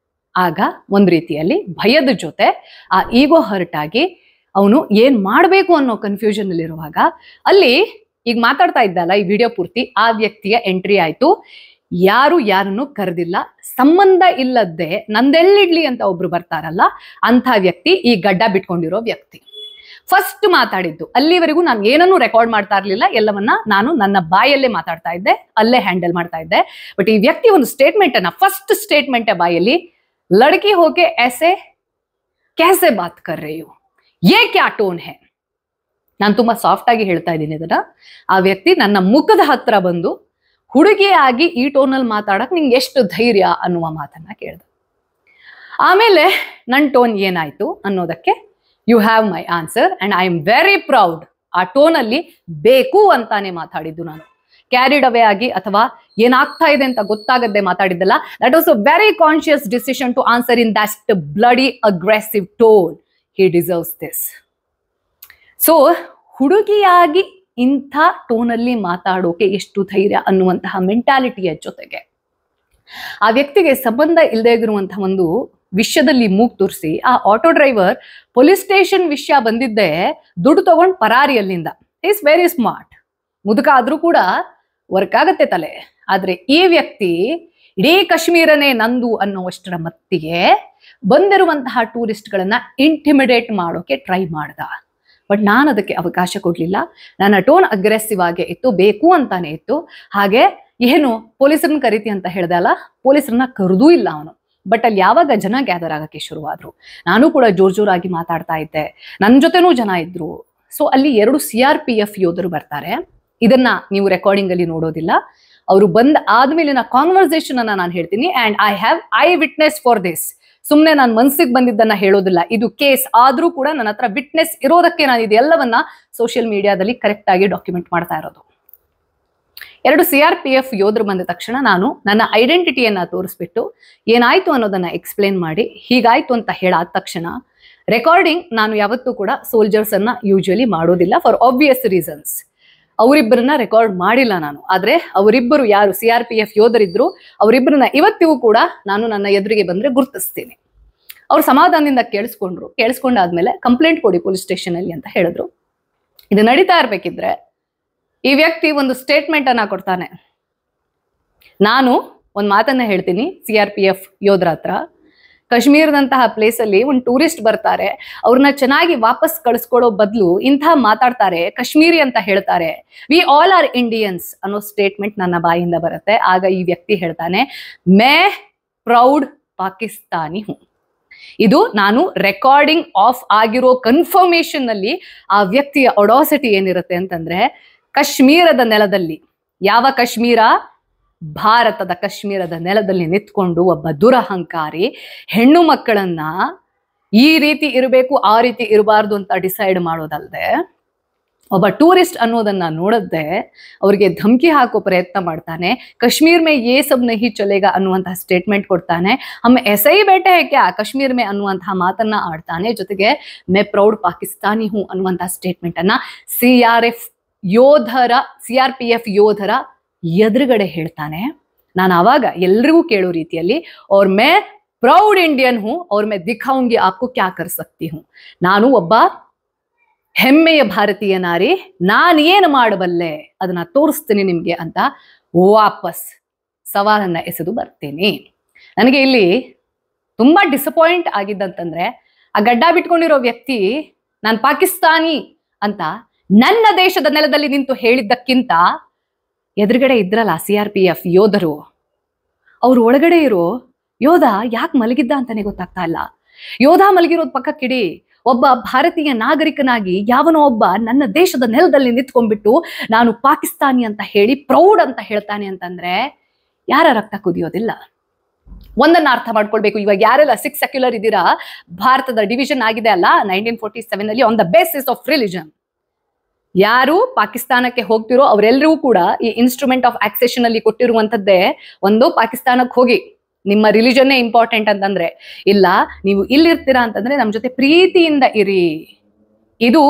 ಆಗ ಒಂದ್ ರೀತಿಯಲ್ಲಿ ಭಯದ ಜೊತೆ ಆ ಈಗೋ ಹರ್ಟ್ ಆಗಿ ಅವನು ಏನ್ ಮಾಡ್ಬೇಕು ಅನ್ನೋ ಕನ್ಫ್ಯೂಷನ್ ಅಲ್ಲಿ ಇರುವಾಗ ಅಲ್ಲಿ ಈಗ ಮಾತಾಡ್ತಾ ಇದ್ದಲ್ಲ ಈ ವಿಡಿಯೋ ಪೂರ್ತಿ, ಆ ವ್ಯಕ್ತಿಯ ಎಂಟ್ರಿ ಆಯ್ತು. ಯಾರನ್ನು ಕರೆದಿಲ್ಲ, ಸಂಬಂಧ ಇಲ್ಲದೆ ನಂದೆಲ್ಲಿಡ್ಲಿ ಅಂತ ಒಬ್ರು ಬರ್ತಾರಲ್ಲ ಅಂಥ ವ್ಯಕ್ತಿ ಈ ಗಡ್ಡ ಬಿಟ್ಕೊಂಡಿರೋ ವ್ಯಕ್ತಿ ಫಸ್ಟ್ ಮಾತಾಡಿದ್ದು. ಅಲ್ಲಿವರೆಗೂ ನಾನು ಏನನ್ನೂ ರೆಕಾರ್ಡ್ ಮಾಡ್ತಾ ಇರ್ಲಿಲ್ಲ, ಎಲ್ಲವನ್ನ ನಾನು ನನ್ನ ಬಾಯಲ್ಲೇ ಮಾತಾಡ್ತಾ ಇದ್ದೆ, ಅಲ್ಲೇ ಹ್ಯಾಂಡಲ್ ಮಾಡ್ತಾ ಇದ್ದೆ. ಬಟ್ ಈ ವ್ಯಕ್ತಿ ಒಂದು ಸ್ಟೇಟ್ಮೆಂಟ್ ಅನ್ನ, ಫಸ್ಟ್ ಸ್ಟೇಟ್ಮೆಂಟ್ ಬಾಯಲ್ಲಿ, ಲಡ್ಕಿ ಹೋಕೆ ಐಸೆ ಕ್ಯಾಸೆ ಬಾತ್ ಕರ್ ರಹಿ ಹೋ, ಯೇ ಕ್ಯಾ ಟೋನ್ ಹೈ. ನಾನು ತುಂಬಾ ಸಾಫ್ಟ್ ಆಗಿ ಹೇಳ್ತಾ ಇದ್ದೀನಿ ಇದನ್ನ. ಆ ವ್ಯಕ್ತಿ ನನ್ನ ಮುಖದ ಹತ್ರ ಬಂದು ಹುಡುಗಿಯಾಗಿ ಈ ಟೋನಲ್ಲಿ ಮಾತಾಡಕ್ ನಿಂಗೆ ಎಷ್ಟು ಧೈರ್ಯ ಅನ್ನುವ ಮಾತನ್ನ ಕೇಳ್ದ. ಆಮೇಲೆ ನನ್ನ ಟೋನ್ ಏನಾಯ್ತು ಅನ್ನೋದಕ್ಕೆ you have my answer and I am very proud. ಆ ಟೋನಲ್ಲಿ ಬೇಕು ಅಂತಾನೆ ಮಾತಾಡಿದ್ದು ನಾನು, ಕ್ಯಾರಿಡ್ ಅವೇ ಆಗಿ ಅಥವಾ ಏನಾಗ್ತಾ ಇದೆ ಅಂತ ಗೊತ್ತಾಗದೆ ಮಾತಾಡಿದ್ದಲ್ಲ. That was a very conscious decision to answer in that bloody aggressive tone. He deserves this. So ಹುಡುಗಿಯಾಗಿ ಇಂಥ ಟೋನಲ್ಲಿ ಮಾತಾಡೋಕೆ ಎಷ್ಟು ಧೈರ್ಯ ಅನ್ನುವಂತಹ ಮೆಂಟಾಲಿಟಿಯ ಜೊತೆಗೆ ಆ ವ್ಯಕ್ತಿಗೆ ಸಂಬಂಧ ಇಲ್ಲದೆ ಇರುವಂತಹ ಒಂದು ವಿಷಯದಲ್ಲಿ ಮೂಗ್ ತೋರಿಸಿ ಆ ಆಟೋ ಡ್ರೈವರ್ ಪೊಲೀಸ್ ಸ್ಟೇಷನ್ ವಿಷಯ ಬಂದಿದ್ದೆ ದುಡ್ಡು ತಗೊಂಡು ಪರಾರಿ ಅಲ್ಲಿಂದ. Is very smart. ಮುದುಕ ಆದ್ರೂ ಕೂಡ ವರ್ಕ್ ಆಗತ್ತೆ ತಲೆ. ಆದ್ರೆ ಈ ವ್ಯಕ್ತಿ ಇಡೀ ಕಾಶ್ಮೀರನೇ ನಂದು ಅನ್ನೋವಷ್ಟರ ಮತ್ತಿಗೆ ಬಂದಿರುವಂತಹ ಟೂರಿಸ್ಟ್ಗಳನ್ನ ಇಂಟಿಮಿಡೇಟ್ ಮಾಡೋಕೆ ಟ್ರೈ ಮಾಡ್ದ. ಬಟ್ ನಾನು ಅದಕ್ಕೆ ಅವಕಾಶ ಕೊಡ್ಲಿಲ್ಲ. ನನ್ನ ಟೋನ್ ಅಗ್ರೆಸಿವ್ ಆಗೇ ಇತ್ತು, ಬೇಕು ಅಂತಾನೆ ಇತ್ತು. ಹಾಗೆ ಏನು ಪೊಲೀಸರನ್ನ ಕರೀತಿ ಅಂತ ಹೇಳ್ದೆ ಅಲ್ಲ, ಪೊಲೀಸರನ್ನ ಕರೆದೂ ಇಲ್ಲ ಅವನು. ಬಟ್ ಅಲ್ಲಿ ಯಾವಾಗ ಜನ ಗ್ಯಾದರ್ ಆಗಕ್ಕೆ ಶುರುವಾದ್ರು, ನಾನು ಕೂಡ ಜೋರಾಗಿ ಮಾತಾಡ್ತಾ ಇದ್ದೆ, ನನ್ನ ಜೊತೆನೂ ಜನ ಇದ್ರು. ಸೊ ಅಲ್ಲಿ 2 CRPF ಯೋಧರು ಬರ್ತಾರೆ. ಇದನ್ನ ನೀವು ರೆಕಾರ್ಡಿಂಗ್ ಅಲ್ಲಿ ನೋಡೋದಿಲ್ಲ. ಅವರು ಬಂದ್ ಆದ್ಮೇಲಿನ ಕಾನ್ವರ್ಸೇಷನ್ ಅನ್ನ ನಾನು ಹೇಳ್ತೀನಿ. And I have eye witness for this. ಸುಮ್ನೆ ನಾನು ಮನ್ಸಿಗೆ ಬಂದಿದ್ದನ್ನ ಹೇಳೋದಿಲ್ಲ. ಇದು ಕೇಸ್ ಆದ್ರೂ ಕೂಡ ನನ್ನ ಹತ್ರ ವಿಟ್ನೆಸ್ ಇರೋದಕ್ಕೆ ನಾನು ಇದೆಲ್ಲವನ್ನ ಸೋಷಿಯಲ್ ಮೀಡಿಯಾದಲ್ಲಿ ಕರೆಕ್ಟ್ ಆಗಿ ಡಾಕ್ಯುಮೆಂಟ್ ಮಾಡ್ತಾ ಇರೋದು. 2 CRPF ಯೋಧರು ಬಂದ ತಕ್ಷಣ ನಾನು ನನ್ನ ಐಡೆಂಟಿಟಿಯನ್ನ ತೋರಿಸ್ಬಿಟ್ಟು ಏನಾಯ್ತು ಅನ್ನೋದನ್ನ ಎಕ್ಸ್ಪ್ಲೇನ್ ಮಾಡಿ, ಹೀಗಾಯ್ತು ಅಂತ ಹೇಳಾದ ತಕ್ಷಣ ರೆಕಾರ್ಡಿಂಗ್ ನಾನು ಯಾವತ್ತೂ ಕೂಡ ಸೋಲ್ಜರ್ಸ್ ಅನ್ನ ಯೂಶುವಲಿ ಮಾಡೋದಿಲ್ಲ ಫಾರ್ ಆಬ್ವಿಯಸ್ ರೀಸನ್ಸ್. ಅವರಿಬ್ಬರನ್ನ ರೆಕಾರ್ಡ್ ಮಾಡಿಲ್ಲ ನಾನು. ಆದ್ರೆ ಅವರಿಬ್ಬರು ಯಾರು CRPF ಯೋಧರಿದ್ರು ಅವರಿಬ್ಬರನ್ನ ಇವತ್ತಿಗೂ ಕೂಡ ನಾನು ನನ್ನ ಎದುರಿಗೆ ಬಂದ್ರೆ ಗುರುತಿಸ್ತೀನಿ. ಅವ್ರು ಸಮಾಧಾನದಿಂದ ಕೇಳಿಸ್ಕೊಂಡ್ರು. ಕೇಳಿಸ್ಕೊಂಡಾದ್ಮೇಲೆ ಕಂಪ್ಲೇಂಟ್ ಕೊಡಿ ಪೊಲೀಸ್ ಸ್ಟೇಷನ್ ಅಲ್ಲಿ ಅಂತ ಹೇಳಿದ್ರು. ಇದು ನಡೀತಾ ಇರ್ಬೇಕಿದ್ರೆ ಈ ವ್ಯಕ್ತಿ ಒಂದು ಸ್ಟೇಟ್ಮೆಂಟ್ ಅನ್ನ ಕೊಡ್ತಾನೆ. ನಾನು ಒಂದು ಮಾತನ್ನ ಹೇಳ್ತೀನಿ CRPF ಯೋಧರ ಹತ್ರ, ಕಾಶ್ಮೀರದಂತಹ ಪ್ಲೇಸ್ ಅಲ್ಲಿ ಒಂದು ಟೂರಿಸ್ಟ್ ಬರ್ತಾರೆ, ಅವ್ರನ್ನ ಚೆನ್ನಾಗಿ ವಾಪಸ್ ಕಳಿಸ್ಕೊಡೋ ಬದಲು ಇಂಥ ಮಾತಾಡ್ತಾರೆ, ಕಾಶ್ಮೀರಿ ಅಂತ ಹೇಳ್ತಾರೆ, ವಿ ಆಲ್ ಆರ್ ಇಂಡಿಯನ್ಸ್ ಅನ್ನೋ ಸ್ಟೇಟ್ಮೆಂಟ್ ನನ್ನ ಬಾಯಿಂದ ಬರುತ್ತೆ. ಆಗ ಈ ವ್ಯಕ್ತಿ ಹೇಳ್ತಾನೆ, ಮೇ ಪ್ರೌಡ್ ಪಾಕಿಸ್ತಾನಿ ಹೂ. ಇದು ನಾನು ರೆಕಾರ್ಡಿಂಗ್ ಆಫ್ ಆಗಿರೋ ಕನ್ಫರ್ಮೇಶನ್ ನಲ್ಲಿ ಆ ವ್ಯಕ್ತಿಯ ಒಡಾಸಿಟಿ ಏನಿರುತ್ತೆ ಅಂತಂದ್ರೆ, ಕಾಶ್ಮೀರದ ನೆಲದಲ್ಲಿ, ಯಾವ ಕಾಶ್ಮೀರ, ಭಾರತದ ಕಾಶ್ಮೀರದ ನೆಲದಲ್ಲಿ ನಿಂತ್ಕೊಂಡು ಒಬ್ಬ ದುರಹಂಕಾರಿ ಹೆಣ್ಣು ಮಕ್ಕಳನ್ನ ಈ ರೀತಿ ಇರಬೇಕು ಆ ರೀತಿ ಇರಬಾರ್ದು ಅಂತ ಡಿಸೈಡ್ ಮಾಡೋದಲ್ದೆ, ಒಬ್ಬ ಟೂರಿಸ್ಟ್ ಅನ್ನೋದನ್ನ ನೋಡದೆ ಅವ್ರಿಗೆ ಧಮಕಿ ಹಾಕೋ ಪ್ರಯತ್ನ ಮಾಡ್ತಾನೆ. ಕಾಶ್ಮೀರ್ ಮೇ ಯೇ ಸಬ್ ನಹಿ ಚಲೇಗಾ ಅನ್ನುವಂತಹ ಸ್ಟೇಟ್ಮೆಂಟ್ ಕೊಡ್ತಾನೆ. ಹಮ್ ಎಸೈ ಬೇಟೆ ಹೈ ಕ್ಯಾ ಕಾಶ್ಮೀರ್ ಮೇ ಅನ್ನುವಂತಹ ಮಾತನ್ನ ಆಡ್ತಾನೆ. ಜೊತೆಗೆ ಮೇ ಪ್ರೌಡ್ ಪಾಕಿಸ್ತಾನಿ ಹೂ ಅನ್ನುವಂತಹ ಸ್ಟೇಟ್ಮೆಂಟ್ ಅನ್ನ CRPF ಯೋಧರ ಎದುರುಗಡೆ ಹೇಳ್ತಾನೆ. ನಾನು ಆವಾಗ ಎಲ್ರಿಗೂ ಕೇಳೋ ರೀತಿಯಲ್ಲಿ, ಅವ್ರ ಮೇ ಪ್ರೌಡ್ ಇಂಡಿಯನ್ ಹೂ, ಅವ್ರ ಮೇ ದಿಖಾऊंगी आपको क्या कर सकती हूँ. ನಾನು ಒಬ್ಬ ಹೆಮ್ಮೆಯ ಭಾರತೀಯ ನಾರಿ, ನಾನು ಏನು ಮಾಡಬಲ್ಲೆ ಅದನ್ನ ತೋರಿಸ್ತೀನಿ ನಿಮ್ಗೆ ಅಂತ ವಾಪಸ್ ಸವಾಲನ್ನ ಎಸೆದು ಬರ್ತೀನಿ. ನನಗೆ ಇಲ್ಲಿ ತುಂಬಾ ಡಿಸಪಾಯಿಂಟ್ ಆಗಿದ್ದಂತಂದ್ರೆ, ಆ ಗಡ್ಡ ಬಿಟ್ಕೊಂಡಿರೋ ವ್ಯಕ್ತಿ ನಾನು ಪಾಕಿಸ್ತಾನಿ ಅಂತ ನನ್ನ ದೇಶದ ನೆಲದಲ್ಲಿ ನಿಂತು ಹೇಳಿದ್ದಕ್ಕಿಂತ ಎದುರುಗಡೆ ಇದ್ರಲ್ಲ CRPF ಯೋಧರು, ಅವ್ರು ಒಳಗಡೆ ಇರೋ ಯೋಧ ಯಾಕೆ ಮಲಗಿದ್ದ ಅಂತಾನೆ ಗೊತ್ತಾಗ್ತಾ ಇಲ್ಲ. ಯೋಧ ಮಲಗಿರೋದ್ ಪಕ್ಕಕ್ಕಿಡಿ, ಒಬ್ಬ ಭಾರತೀಯ ನಾಗರಿಕನಾಗಿ ಯಾವನೋ ಒಬ್ಬ ನನ್ನ ದೇಶದ ನೆಲದಲ್ಲಿ ನಿಂತ್ಕೊಂಡ್ಬಿಟ್ಟು ನಾನು ಪಾಕಿಸ್ತಾನಿ ಅಂತ ಹೇಳಿ ಪ್ರೌಡ್ ಅಂತ ಹೇಳ್ತಾನೆ ಅಂತಂದ್ರೆ ಯಾರ ರಕ್ತ ಕುದಿಯೋದಿಲ್ಲ. ಒಂದನ್ನ ಅರ್ಥ ಮಾಡ್ಕೊಳ್ಬೇಕು, ಇವಾಗ ಯಾರೆಲ್ಲ 6 ಸೆಕ್ಯುಲರ್ ಇದ್ದೀರಾ, ಭಾರತದ ಡಿವಿಷನ್ ಆಗಿದೆ ಅಲ್ಲ 1947 ಅಲ್ಲಿ on the basis of religion. ಯಾರು ಪಾಕಿಸ್ತಾನಕ್ಕೆ ಹೋಗ್ತಿರೋ ಅವರೆಲ್ಲರೂ ಕೂಡ ಈ ಇನ್ಸ್ಟ್ರೂಮೆಂಟ್ ಆಫ್ ಆಕ್ಸೆಷನ್ ಅಲ್ಲಿ ಕೊಟ್ಟಿರುವಂತದ್ದೇ, ಒಂದು ಪಾಕಿಸ್ತಾನಕ್ಕೆ ಹೋಗಿ ನಿಮ್ಮ ರಿಲಿಜನ್ನೇ ಇಂಪಾರ್ಟೆಂಟ್ ಅಂತಂದ್ರೆ, ಇಲ್ಲ ನೀವು ಇಲ್ಲಿರ್ತೀರಾ ಅಂತಂದ್ರೆ ನಮ್ಮ ಜೊತೆ ಪ್ರೀತಿಯಿಂದ ಇರಿ. ಇದು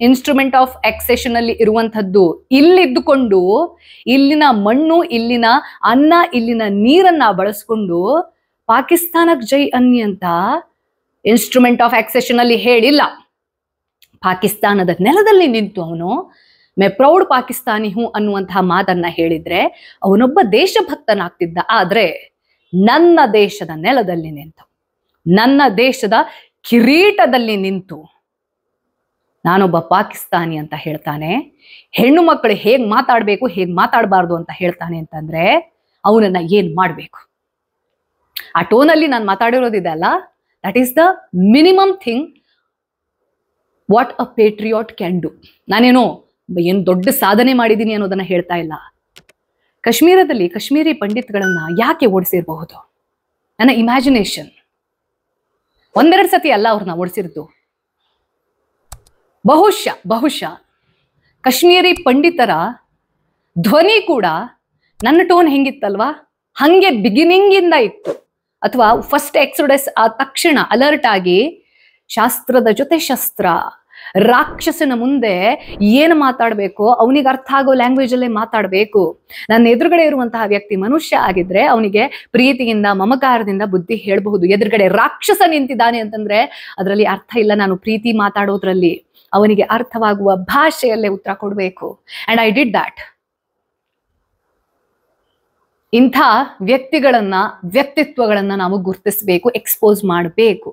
ಇನ್ಸ್ಟ್ರೂಮೆಂಟ್ ಆಫ್ ಆಕ್ಸೆಷನ್ ಅಲ್ಲಿ ಇರುವಂತದ್ದು. ಇಲ್ಲಿದ್ದುಕೊಂಡು ಇಲ್ಲಿನ ಮಣ್ಣು, ಇಲ್ಲಿನ ಅನ್ನ, ಇಲ್ಲಿನ ನೀರನ್ನ ಬಳಸ್ಕೊಂಡು ಪಾಕಿಸ್ತಾನಕ್ಕೆ ಜೈ ಅನ್ನಿ ಅಂತ ಇನ್ಸ್ಟ್ರೂಮೆಂಟ್ ಆಫ್ ಆಕ್ಸೆಷನ್ ಅಲ್ಲಿ ಹೇಳಿಲ್ಲ. ಪಾಕಿಸ್ತಾನದ ನೆಲದಲ್ಲಿ ನಿಂತು ಅವನು ಮೇ ಪ್ರೌಡ್ ಪಾಕಿಸ್ತಾನಿ ಹೂ ಅನ್ನುವಂತಹ ಮಾತನ್ನ ಹೇಳಿದ್ರೆ ಅವನೊಬ್ಬ ದೇಶಭಕ್ತನಾಗ್ತಿದ್ದ. ಆದ್ರೆ ನನ್ನ ದೇಶದ ನೆಲದಲ್ಲಿ ನಿಂತು, ನನ್ನ ದೇಶದ ಕಿರೀಟದಲ್ಲಿ ನಿಂತು ನಾನೊಬ್ಬ ಪಾಕಿಸ್ತಾನಿ ಅಂತ ಹೇಳ್ತಾನೆ, ಹೆಣ್ಣು ಮಕ್ಕಳು ಹೇಗ್ ಮಾತಾಡ್ಬೇಕು ಹೇಗ್ ಮಾತಾಡಬಾರ್ದು ಅಂತ ಹೇಳ್ತಾನೆ ಅಂತಂದ್ರೆ ಅವನನ್ನ ಏನ್ ಮಾಡ್ಬೇಕು? ಆ ಟೋನಲ್ಲಿ ನಾನು ಮಾತಾಡಿರೋದಿದೆ ಅಲ್ಲ, that is the minimum thing what a patriot can do. ನಾನೇನೋ ಏನು ದೊಡ್ಡ ಸಾಧನೆ ಮಾಡಿದ್ದೀನಿ ಅನ್ನೋದನ್ನ ಹೇಳ್ತಾ ಇಲ್ಲ. ಕಾಶ್ಮೀರದಲ್ಲಿ ಕಾಶ್ಮೀರಿ ಪಂಡಿತ್ಗಳನ್ನ ಯಾಕೆ ಓಡಿಸಿರಬಹುದು? ನನ್ನ ಇಮ್ಯಾಜಿನೇಷನ್. 1-2 ಸತಿ ಅಲ್ಲ ಅವ್ರನ್ನ ಓಡಿಸಿರ್ದು. ಬಹುಶಃ ಕಾಶ್ಮೀರಿ ಪಂಡಿತರ ಧ್ವನಿ ಕೂಡ ನನ್ನ ಟೋನ್ ಹೆಂಗಿತ್ತಲ್ವಾ ಹಂಗೆ ಬಿಗಿನಿಂಗ್ ಇಂದ ಇತ್ತು. ಅಥವಾ ಫಸ್ಟ್ ಎಕ್ಸೋಡಸ್ ಆ ತಕ್ಷಣ ಅಲರ್ಟ್ ಆಗಿ ಶಾಸ್ತ್ರದ ಜೊತೆ ಶಸ್ತ್ರ, ರಾಕ್ಷಸನ ಮುಂದೆ ಏನು ಮಾತಾಡ್ಬೇಕು ಅವನಿಗೆ ಅರ್ಥ ಆಗೋ ಲ್ಯಾಂಗ್ವೇಜ್ ಅಲ್ಲೇ ಮಾತಾಡ್ಬೇಕು. ನನ್ನ ಎದುರುಗಡೆ ಇರುವಂತಹ ವ್ಯಕ್ತಿ ಮನುಷ್ಯ ಆಗಿದ್ರೆ ಅವನಿಗೆ ಪ್ರೀತಿಯಿಂದ ಮಮಕಾರದಿಂದ ಬುದ್ಧಿ ಹೇಳಬಹುದು. ಎದುರುಗಡೆ ರಾಕ್ಷಸ ನಿಂತಿದ್ದಾನೆ ಅಂತಂದ್ರೆ ಅದರಲ್ಲಿ ಅರ್ಥ ಇಲ್ಲ. ನಾನು ಪ್ರೀತಿ ಮಾತಾಡೋದ್ರಲ್ಲಿ ಅವನಿಗೆ ಅರ್ಥವಾಗುವ ಭಾಷೆಯಲ್ಲೇ ಉತ್ತರ ಕೊಡ್ಬೇಕು. And I did that. ಇಂಥ ವ್ಯಕ್ತಿತ್ವಗಳನ್ನ ನಾವು ಗುರುತಿಸಬೇಕು, ಎಕ್ಸ್ಪೋಸ್ ಮಾಡಬೇಕು.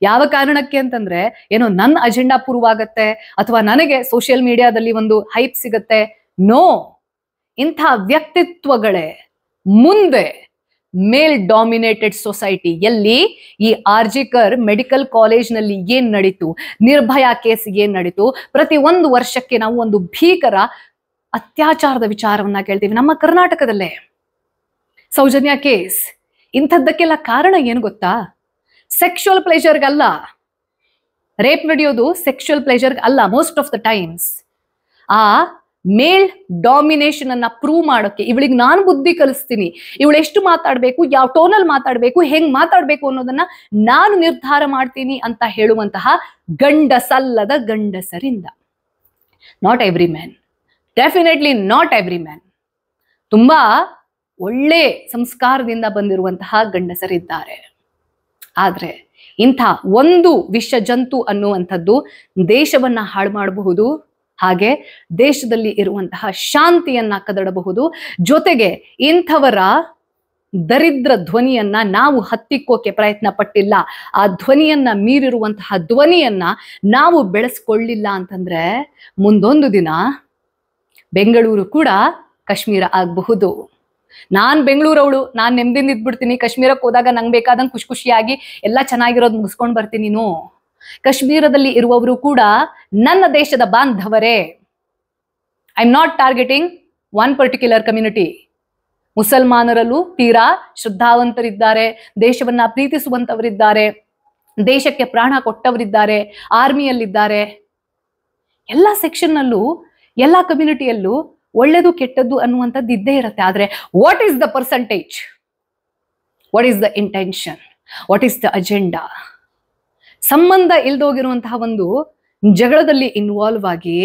ಯಾವ ಕಾರಣಕ್ಕೆ ಅಂತಂದ್ರೆ ಏನೋ ನನ್ನ ಅಜೆಂಡಾ ಪೂರ್ವಾಗತ್ತೆ ಅಥವಾ ನನಗೆ ಸೋಷಿಯಲ್ ಮೀಡಿಯಾದಲ್ಲಿ ಒಂದು ಹೈಪ್ ಸಿಗತ್ತೆ. ನೋ, ಇಂಥ ವ್ಯಕ್ತಿತ್ವಗಳೇ ಮುಂದೆ ಮೇಲ್ ಡಾಮಿನೇಟೆಡ್ ಸೊಸೈಟಿ, ಎಲ್ಲಿ ಈ ಆರ್ಜಿಕರ್ ಮೆಡಿಕಲ್ ಕಾಲೇಜ್ನಲ್ಲಿ ಏನ್ ನಡೀತು, ನಿರ್ಭಯ ಕೇಸ್ ಏನ್ ನಡೀತು, ಪ್ರತಿ 1 ವರ್ಷಕ್ಕೆ ನಾವು ಒಂದು ಭೀಕರ ಅತ್ಯಾಚಾರದ ವಿಚಾರವನ್ನ ಕೇಳ್ತೀವಿ ನಮ್ಮ ಕರ್ನಾಟಕದಲ್ಲೇ. ಸೌಜನ್ಯ ಕೇಸ್, ಇಂಥದ್ದಕ್ಕೆಲ್ಲ ಕಾರಣ ಏನು ಗೊತ್ತಾ? ಸೆಕ್ಷುವಲ್ ಪ್ಲೆಜರ್ಗಲ್ಲ. ರೇಪ್ ನಡೆಯೋದು ಸೆಕ್ಷುವಲ್ ಪ್ಲೆಜರ್ಗೆ ಅಲ್ಲ. ಮೋಸ್ಟ್ ಆಫ್ ದ ಟೈಮ್ಸ್ ಆ ಮೇಲ್ ಡಾಮಿನೇಷನ್ ಅನ್ನ ಪ್ರೂವ್ ಮಾಡೋಕೆ ಇವಳಿಗೆ ನಾನು ಬುದ್ಧಿ ಕಲಿಸ್ತೀನಿ, ಇವಳು ಎಷ್ಟು ಮಾತಾಡ್ಬೇಕು, ಯಾವ ಟೋನಲ್ಲಿ ಮಾತಾಡ್ಬೇಕು, ಹೆಂಗ್ ಮಾತಾಡ್ಬೇಕು ಅನ್ನೋದನ್ನ ನಾನು ನಿರ್ಧಾರ ಮಾಡ್ತೀನಿ ಅಂತ ಹೇಳುವಂತಹ ಗಂಡಸಲ್ಲದ ಗಂಡಸರಿಂದ. Not every man, definitely not every man. ತುಂಬಾ ಒಳ್ಳೆ ಸಂಸ್ಕಾರದಿಂದ ಬಂದಿರುವಂತಹ ಗಂಡಸರಿದ್ದಾರೆ. ಆದ್ರೆ ಇಂಥ ಒಂದು ವಿಷ ಜಂತು ಅನ್ನುವಂಥದ್ದು ದೇಶವನ್ನ ಹಾಳು ಮಾಡಬಹುದು, ಹಾಗೆ ದೇಶದಲ್ಲಿ ಇರುವಂತಹ ಶಾಂತಿಯನ್ನ ಕದಡಬಹುದು. ಜೊತೆಗೆ ಇಂಥವರ ದರಿದ್ರ ಧ್ವನಿಯನ್ನ ನಾವು ಹತ್ತಿಕ್ಕೋಕೆ ಪ್ರಯತ್ನ ಪಟ್ಟಿಲ್ಲ, ಆ ಧ್ವನಿಯನ್ನ ಮೀರಿರುವಂತಹ ಧ್ವನಿಯನ್ನ ನಾವು ಬೆಳೆಸ್ಕೊಳ್ಳಿಲ್ಲ ಅಂತಂದ್ರೆ ಮುಂದೊಂದು ದಿನ ಬೆಂಗಳೂರು ಕೂಡ ಕಾಶ್ಮೀರ ಆಗಬಹುದು. ನಾನ್ ಬೆಂಗಳೂರವಳು, ನಾನ್ ನೆಮ್ಮದಿಯಿಂದ ಇದ್ಬಿಡ್ತೀನಿ, ಕಾಶ್ಮೀರಕ್ಕೆ ಹೋದಾಗ ನಂಗೆ ಬೇಕಾದಂಗೆ ಖುಷಿಯಾಗಿ ಎಲ್ಲ ಚೆನ್ನಾಗಿರೋದು ಮುಗಿಸ್ಕೊಂಡು ಬರ್ತೀನಿ. ನೋ, ಕಾಶ್ಮೀರದಲ್ಲಿ ಇರುವವರು ಕೂಡ ನನ್ನ ದೇಶದ ಬಾಂಧವರೇ. I am not targeting one particular community. ಮುಸಲ್ಮಾನರಲ್ಲೂ ತೀರಾ ಶ್ರದ್ಧಾವಂತರಿದ್ದಾರೆ, ದೇಶವನ್ನ ಪ್ರೀತಿಸುವಂತವರಿದ್ದಾರೆ, ದೇಶಕ್ಕೆ ಪ್ರಾಣ ಕೊಟ್ಟವರಿದ್ದಾರೆ, ಆರ್ಮಿಯಲ್ಲಿದ್ದಾರೆ. ಎಲ್ಲ ಸೆಕ್ಷನ್ನಲ್ಲೂ ಎಲ್ಲ ಕಮ್ಯುನಿಟಿಯಲ್ಲೂ ಒಳ್ಳೆದು ಕೆಟ್ಟದ್ದು ಅನ್ನುವಂಥದ್ದು ಇದ್ದೇ ಇರುತ್ತೆ. ಆದ್ರೆ what is the percentage, what is the intention, what is the agenda? ಸಂಬಂಧ ಇಲ್ದೋಗಿರುವಂತಹ ಒಂದು ಜಗಳದಲ್ಲಿ ಇನ್ವಾಲ್ವ್ ಆಗಿ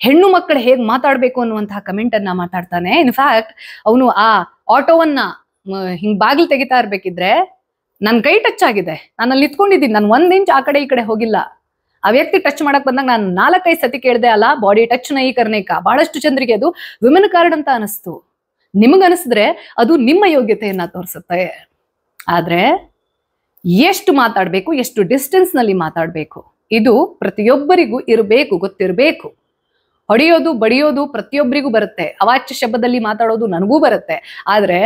ಹೆಣ್ಣು ಮಕ್ಕಳು ಹೇಗೆ ಮಾತಾಡ್ಬೇಕು ಅನ್ನುವಂತಹ ಕಮೆಂಟ್ ಅನ್ನ ಮಾತಾಡ್ತಾನೆ. ಇನ್ಫ್ಯಾಕ್ಟ್ ಅವನು ಆ ಆಟೋವನ್ನ ಹಿಂಗ್ ಬಾಗಿಲು ತೆಗಿತಾ ಇರ್ಬೇಕಿದ್ರೆ ನನ್ ಕೈ ಟಚ್ ಆಗಿದೆ, ನಾನು ಅಲ್ಲಿ ನಿಂತ್ಕೊಂಡಿದ್ದೀನಿ, ನಾನು 1 ಇಂಚ್ ಆ ಕಡೆ ಈ ಕಡೆ ಹೋಗಿಲ್ಲ. ಆ ವ್ಯಕ್ತಿ ಟಚ್ ಮಾಡಕ್ ಬಂದಾಗ ನಾನು 4-5 ಸತಿ ಕೇಳ್ದೆ, ಅಲ್ಲ ಬಾಡಿ ಟಚ್ ನೈ ಕರ್ನೇಕ. ಬಹಳಷ್ಟು ಜನರಿಗೆ ಅದು ವಿಮೆನ್ ಕಾರ್ಡ್ ಅಂತ ಅನಿಸ್ತು. ನಿಮಗನಿಸಿದ್ರೆ ಅದು ನಿಮ್ಮ ಯೋಗ್ಯತೆಯನ್ನ ತೋರಿಸುತ್ತೆ. ಆದ್ರೆ ಎಷ್ಟು ಮಾತಾಡ್ಬೇಕು, ಎಷ್ಟು ಡಿಸ್ಟೆನ್ಸ್ ನಲ್ಲಿ ಮಾತಾಡ್ಬೇಕು, ಇದು ಪ್ರತಿಯೊಬ್ಬರಿಗೂ ಇರಬೇಕು, ಗೊತ್ತಿರಬೇಕು. ಹೊಡೆಯೋದು ಬಡಿಯೋದು ಪ್ರತಿಯೊಬ್ಬರಿಗೂ ಬರುತ್ತೆ, ಅವಾಚ್ಯ ಶಬ್ದದಲ್ಲಿ ಮಾತಾಡೋದು ನನಗೂ ಬರುತ್ತೆ. ಆದ್ರೆ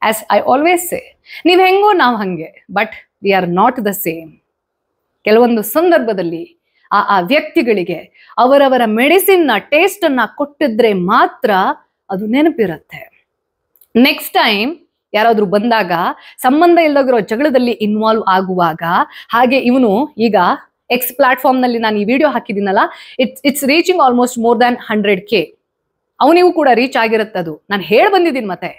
ಆಸ್ ಐ ಆಲ್ವೇಸ್ ಸೇ, ನೀವ್ ಹೆಂಗೋ ನಾವು ಹಂಗೆ, but we are not the same. ಕೆಲವೊಂದು ಸಂದರ್ಭದಲ್ಲಿ ಆ ವ್ಯಕ್ತಿಗಳಿಗೆ ಅವರವರ ಮೆಡಿಸಿನ್ನ ಟೇಸ್ಟ್ ಅನ್ನ ಕೊಟ್ಟಿದ್ರೆ ಮಾತ್ರ ಅದು ನೆನಪಿರುತ್ತೆ. ನೆಕ್ಸ್ಟ್ ಟೈಮ್ ಯಾರಾದ್ರೂ ಬಂದಾಗ, ಸಂಬಂಧ ಇಲ್ಲದಿರೋ ಜಗಳದಲ್ಲಿ ಇನ್ವಾಲ್ವ್ ಆಗುವಾಗ, ಹಾಗೆ ಇವನು ಈಗ ಎಕ್ಸ್ ಪ್ಲಾಟ್ಫಾರ್ಮ್ ನಲ್ಲಿ ನಾನು ಈ ವಿಡಿಯೋ ಹಾಕಿದ್ದೀನಲ್ಲ, it's reaching almost more than 100K. ಅವನಿಗೂ ಕೂಡ ರೀಚ್ ಆಗಿರುತ್ತದು. ನಾನು ಹೇಳಿ ಬಂದಿದ್ದೀನಿ, ಮತ್ತೆ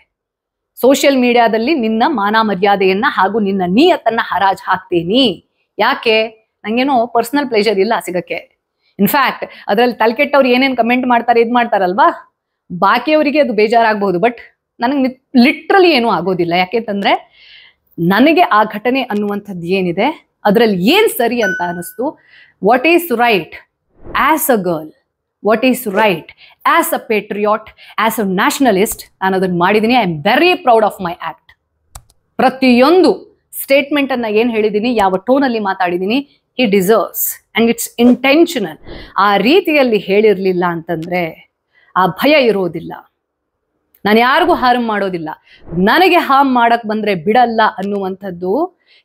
ಸೋಷಿಯಲ್ ಮೀಡಿಯಾದಲ್ಲಿ ನಿನ್ನ ಮಾನ ಮರ್ಯಾದೆಯನ್ನ ಹಾಗೂ ನಿನ್ನ ನಿಯತ್ತನ್ನ ಹರಾಜ್ ಹಾಕ್ತೀನಿ. ಯಾಕೆ? ನಂಗೇನೋ ಪರ್ಸನಲ್ ಪ್ಲೇಜರ್ ಇಲ್ಲ ಸಿಗಕ್ಕೆ. ಇನ್ಫ್ಯಾಕ್ಟ್ ಅದ್ರಲ್ಲಿ ತಲೆಕೆಟ್ಟವ್ರು ಏನೇನು ಕಮೆಂಟ್ ಮಾಡ್ತಾರೆ, ಇದು ಮಾಡ್ತಾರಲ್ವಾ, ಬಾಕಿಯವರಿಗೆ ಅದು ಬೇಜಾರಾಗಬಹುದು, ಬಟ್ ನನಗೆ ಲಿಟ್ರಲಿ ಏನೂ ಆಗೋದಿಲ್ಲ. ಯಾಕೆಂತಂದ್ರೆ ನನಗೆ ಆ ಘಟನೆ ಅನ್ನುವಂಥದ್ದು ಏನಿದೆ ಅದರಲ್ಲಿ ಏನ್ ಸರಿ ಅಂತ ಅನಿಸ್ತು, what is right as a girl, what is right as a patriot, as a nationalist, ನಾನು ಅದನ್ನು ಮಾಡಿದ್ದೀನಿ. I am very proud of my act. ಪ್ರತಿಯೊಂದು ಸ್ಟೇಟ್ಮೆಂಟ್ ಅನ್ನ ಏನ್ ಹೇಳಿದ್ದೀನಿ, ಯಾವ ಟೋನಲ್ಲಿ ಮಾತಾಡಿದ್ದೀನಿ, he deserves and it's intentional. ಆ ರೀತಿಯಲ್ಲಿ ಹೇಳಿರ್ಲಿಲ್ಲ ಅಂತಂದ್ರೆ ಆ ಭಯ ಇರೋದಿಲ್ಲ. ನಾನು ಯಾರಿಗೂ ಹಾರ್ಮ್ ಮಾಡೋದಿಲ್ಲ, ನನಗೆ ಹಾರ್ಮ್ ಮಾಡಕ್ ಬಂದ್ರೆ ಬಿಡಲ್ಲ ಅನ್ನುವಂಥದ್ದು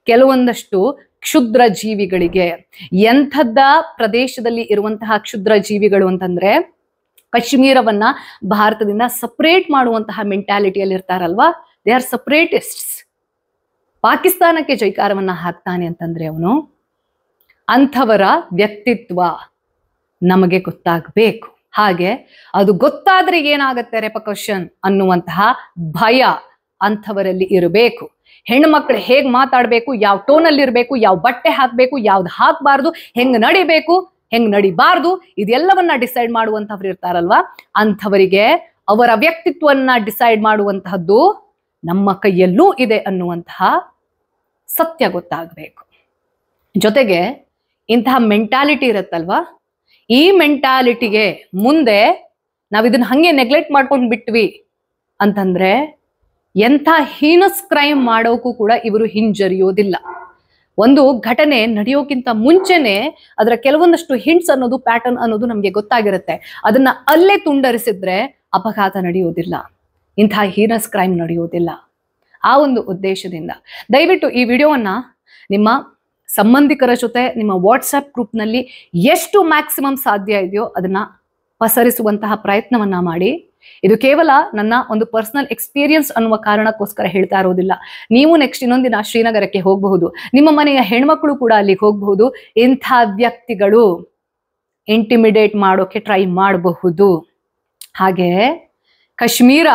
ಕೆಲವೊಂದಷ್ಟು ಕ್ಷುದ್ರ ಜೀವಿಗಳಿಗೆ. ಎಂಥದ್ದ ಪ್ರದೇಶದಲ್ಲಿ ಇರುವಂತಹ ಕ್ಷುದ್ರ ಜೀವಿಗಳು ಅಂತಂದ್ರೆ, ಕಾಶ್ಮೀರವನ್ನ ಭಾರತದಿಂದ ಸಪರೇಟ್ ಮಾಡುವಂತಹ ಮೆಂಟ್ಯಾಲಿಟಿಯಲ್ಲಿ ಇರ್ತಾರಲ್ವಾ, ದೇ ಆರ್ ಸಪರೇಟಿಸ್ಟ್ಸ್. ಪಾಕಿಸ್ತಾನಕ್ಕೆ ಜೈಕಾರವನ್ನ ಹಾಕ್ತಾನೆ ಅಂತಂದ್ರೆ ಅವನು, ಅಂಥವರ ವ್ಯಕ್ತಿತ್ವ ನಮಗೆ ಗೊತ್ತಾಗಬೇಕು. ಹಾಗೆ ಅದು ಗೊತ್ತಾದ್ರೆ ಏನಾಗತ್ತೆ ರೆಪಕಷನ್ ಅನ್ನುವಂತಹ ಭಯ ಅಂಥವರಲ್ಲಿ ಇರಬೇಕು. ಹೆಣ್ಣು ಮಕ್ಕಳು ಹೇಗ್ ಮಾತಾಡ್ಬೇಕು, ಯಾವ ಟೋನಲ್ಲಿ ಇರಬೇಕು, ಯಾವ ಬಟ್ಟೆ ಹಾಕ್ಬೇಕು, ಯಾವ್ದು ಹಾಕ್ಬಾರ್ದು, ಹೆಂಗ್ ನಡಿಬೇಕು, ಹೆಂಗ್ ನಡಿಬಾರ್ದು, ಇದೆಲ್ಲವನ್ನ ಡಿಸೈಡ್ ಮಾಡುವಂಥವ್ರು ಇರ್ತಾರಲ್ವಾ, ಅಂಥವರಿಗೆ ಅವರ ವ್ಯಕ್ತಿತ್ವವನ್ನ ಡಿಸೈಡ್ ಮಾಡುವಂತಹದ್ದು ನಮ್ಮ ಕೈಯಲ್ಲೂ ಇದೆ ಅನ್ನುವಂತಹ ಸತ್ಯ ಗೊತ್ತಾಗಬೇಕು. ಜೊತೆಗೆ ಇಂತಹ ಮೆಂಟಾಲಿಟಿ ಇರುತ್ತಲ್ವಾ, ಈ ಮೆಂಟಾಲಿಟಿಗೆ ಮುಂದೆ ನಾವು ಇದನ್ನ ಹಂಗೆ ನೆಗ್ಲೆಕ್ಟ್ ಮಾಡ್ಕೊಂಡು ಬಿಟ್ವಿ ಅಂತಂದ್ರೆ ಎಂಥ ಹೀನಸ್ ಕ್ರೈಮ್ ಮಾಡೋಕ್ಕೂ ಕೂಡ ಇವರು ಹಿಂಜರಿಯೋದಿಲ್ಲ. ಒಂದು ಘಟನೆ ನಡೆಯೋಕ್ಕಿಂತ ಮುಂಚೆನೆ ಅದರ ಕೆಲವೊಂದಷ್ಟು ಹಿಂಟ್ಸ್ ಅನ್ನೋದು, ಪ್ಯಾಟರ್ನ್ ಅನ್ನೋದು ನಮಗೆ ಗೊತ್ತಾಗಿರುತ್ತೆ. ಅದನ್ನ ಅಲ್ಲೇ ತುಂಡರಿಸಿದ್ರೆ ಅಪಘಾತ ನಡೆಯೋದಿಲ್ಲ, ಇಂಥ ಹೀನಸ್ ಕ್ರೈಮ್ ನಡೆಯೋದಿಲ್ಲ. ಆ ಒಂದು ಉದ್ದೇಶದಿಂದ ದಯವಿಟ್ಟು ಈ ವಿಡಿಯೋವನ್ನ ನಿಮ್ಮ ಸಂಬಂಧಿಕರ ಜೊತೆ, ನಿಮ್ಮ ವಾಟ್ಸ್ಆ್ಯಪ್ ಗ್ರೂಪ್ನಲ್ಲಿ ಎಷ್ಟು ಮ್ಯಾಕ್ಸಿಮಮ್ ಸಾಧ್ಯ ಇದೆಯೋ ಅದನ್ನ ಪಸರಿಸುವಂತಹ ಪ್ರಯತ್ನವನ್ನ ಮಾಡಿ. ಇದು ಕೇವಲ ನನ್ನ ಒಂದು ಪರ್ಸನಲ್ ಎಕ್ಸ್ಪೀರಿಯನ್ಸ್ ಅನ್ನುವ ಕಾರಣಕ್ಕೋಸ್ಕರ ಹೇಳ್ತಾ ಇರೋದಿಲ್ಲ. ನೀವು ನೆಕ್ಸ್ಟ್ ಇನ್ನೊಂದಿನ ಶ್ರೀನಗರಕ್ಕೆ ಹೋಗಬಹುದು, ನಿಮ್ಮ ಮನೆಯ ಹೆಣ್ಮಕ್ಳು ಕೂಡ ಅಲ್ಲಿಗೆ ಹೋಗಬಹುದು. ಇಂಥ ವ್ಯಕ್ತಿಗಳು ಇಂಟಿಮಿಡೇಟ್ ಮಾಡೋಕೆ ಟ್ರೈ ಮಾಡಬಹುದು. ಹಾಗೆ ಕಾಶ್ಮೀರ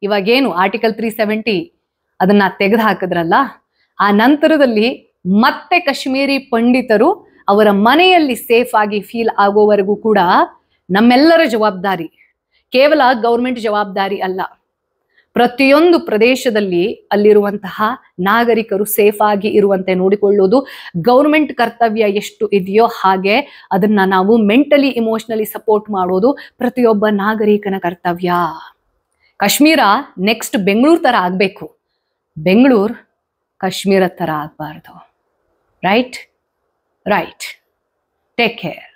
ಇವಾಗೇನು ಆರ್ಟಿಕಲ್ 370 ಅದನ್ನ ತೆಗೆದು ಹಾಕಿದ್ರಲ್ಲ, ಆ ನಂತರದಲ್ಲಿ ಮತ್ತೆ ಕಾಶ್ಮೀರಿ ಪಂಡಿತರು ಅವರ ಮನೆಯಲ್ಲಿ ಸೇಫ್ ಆಗಿ ಫೀಲ್ ಆಗೋವರೆಗೂ ಕೂಡ ನಮ್ಮೆಲ್ಲರ ಜವಾಬ್ದಾರಿ, ಕೇವಲ ಗೌರ್ಮೆಂಟ್ ಜವಾಬ್ದಾರಿ ಅಲ್ಲ. ಪ್ರತಿಯೊಂದು ಪ್ರದೇಶದಲ್ಲಿ ಅಲ್ಲಿರುವಂತಹ ನಾಗರಿಕರು ಸೇಫ್ ಆಗಿ ಇರುವಂತೆ ನೋಡಿಕೊಳ್ಳೋದು ಗೌರ್ಮೆಂಟ್ ಕರ್ತವ್ಯ ಎಷ್ಟು ಇದೆಯೋ ಹಾಗೆ ಅದನ್ನ ನಾವು ಮೆಂಟಲಿ ಇಮೋಷನಲಿ ಸಪೋರ್ಟ್ ಮಾಡೋದು ಪ್ರತಿಯೊಬ್ಬ ನಾಗರಿಕನ ಕರ್ತವ್ಯ. ಕಾಶ್ಮೀರ ನೆಕ್ಸ್ಟ್ ಬೆಂಗಳೂರು ತರ ಆಗ್ಬೇಕು, ಬೆಂಗಳೂರು ಕಾಶ್ಮೀರ ತರ ಆಗ್ಬಾರ್ದು. ರೈಟ್? Take care.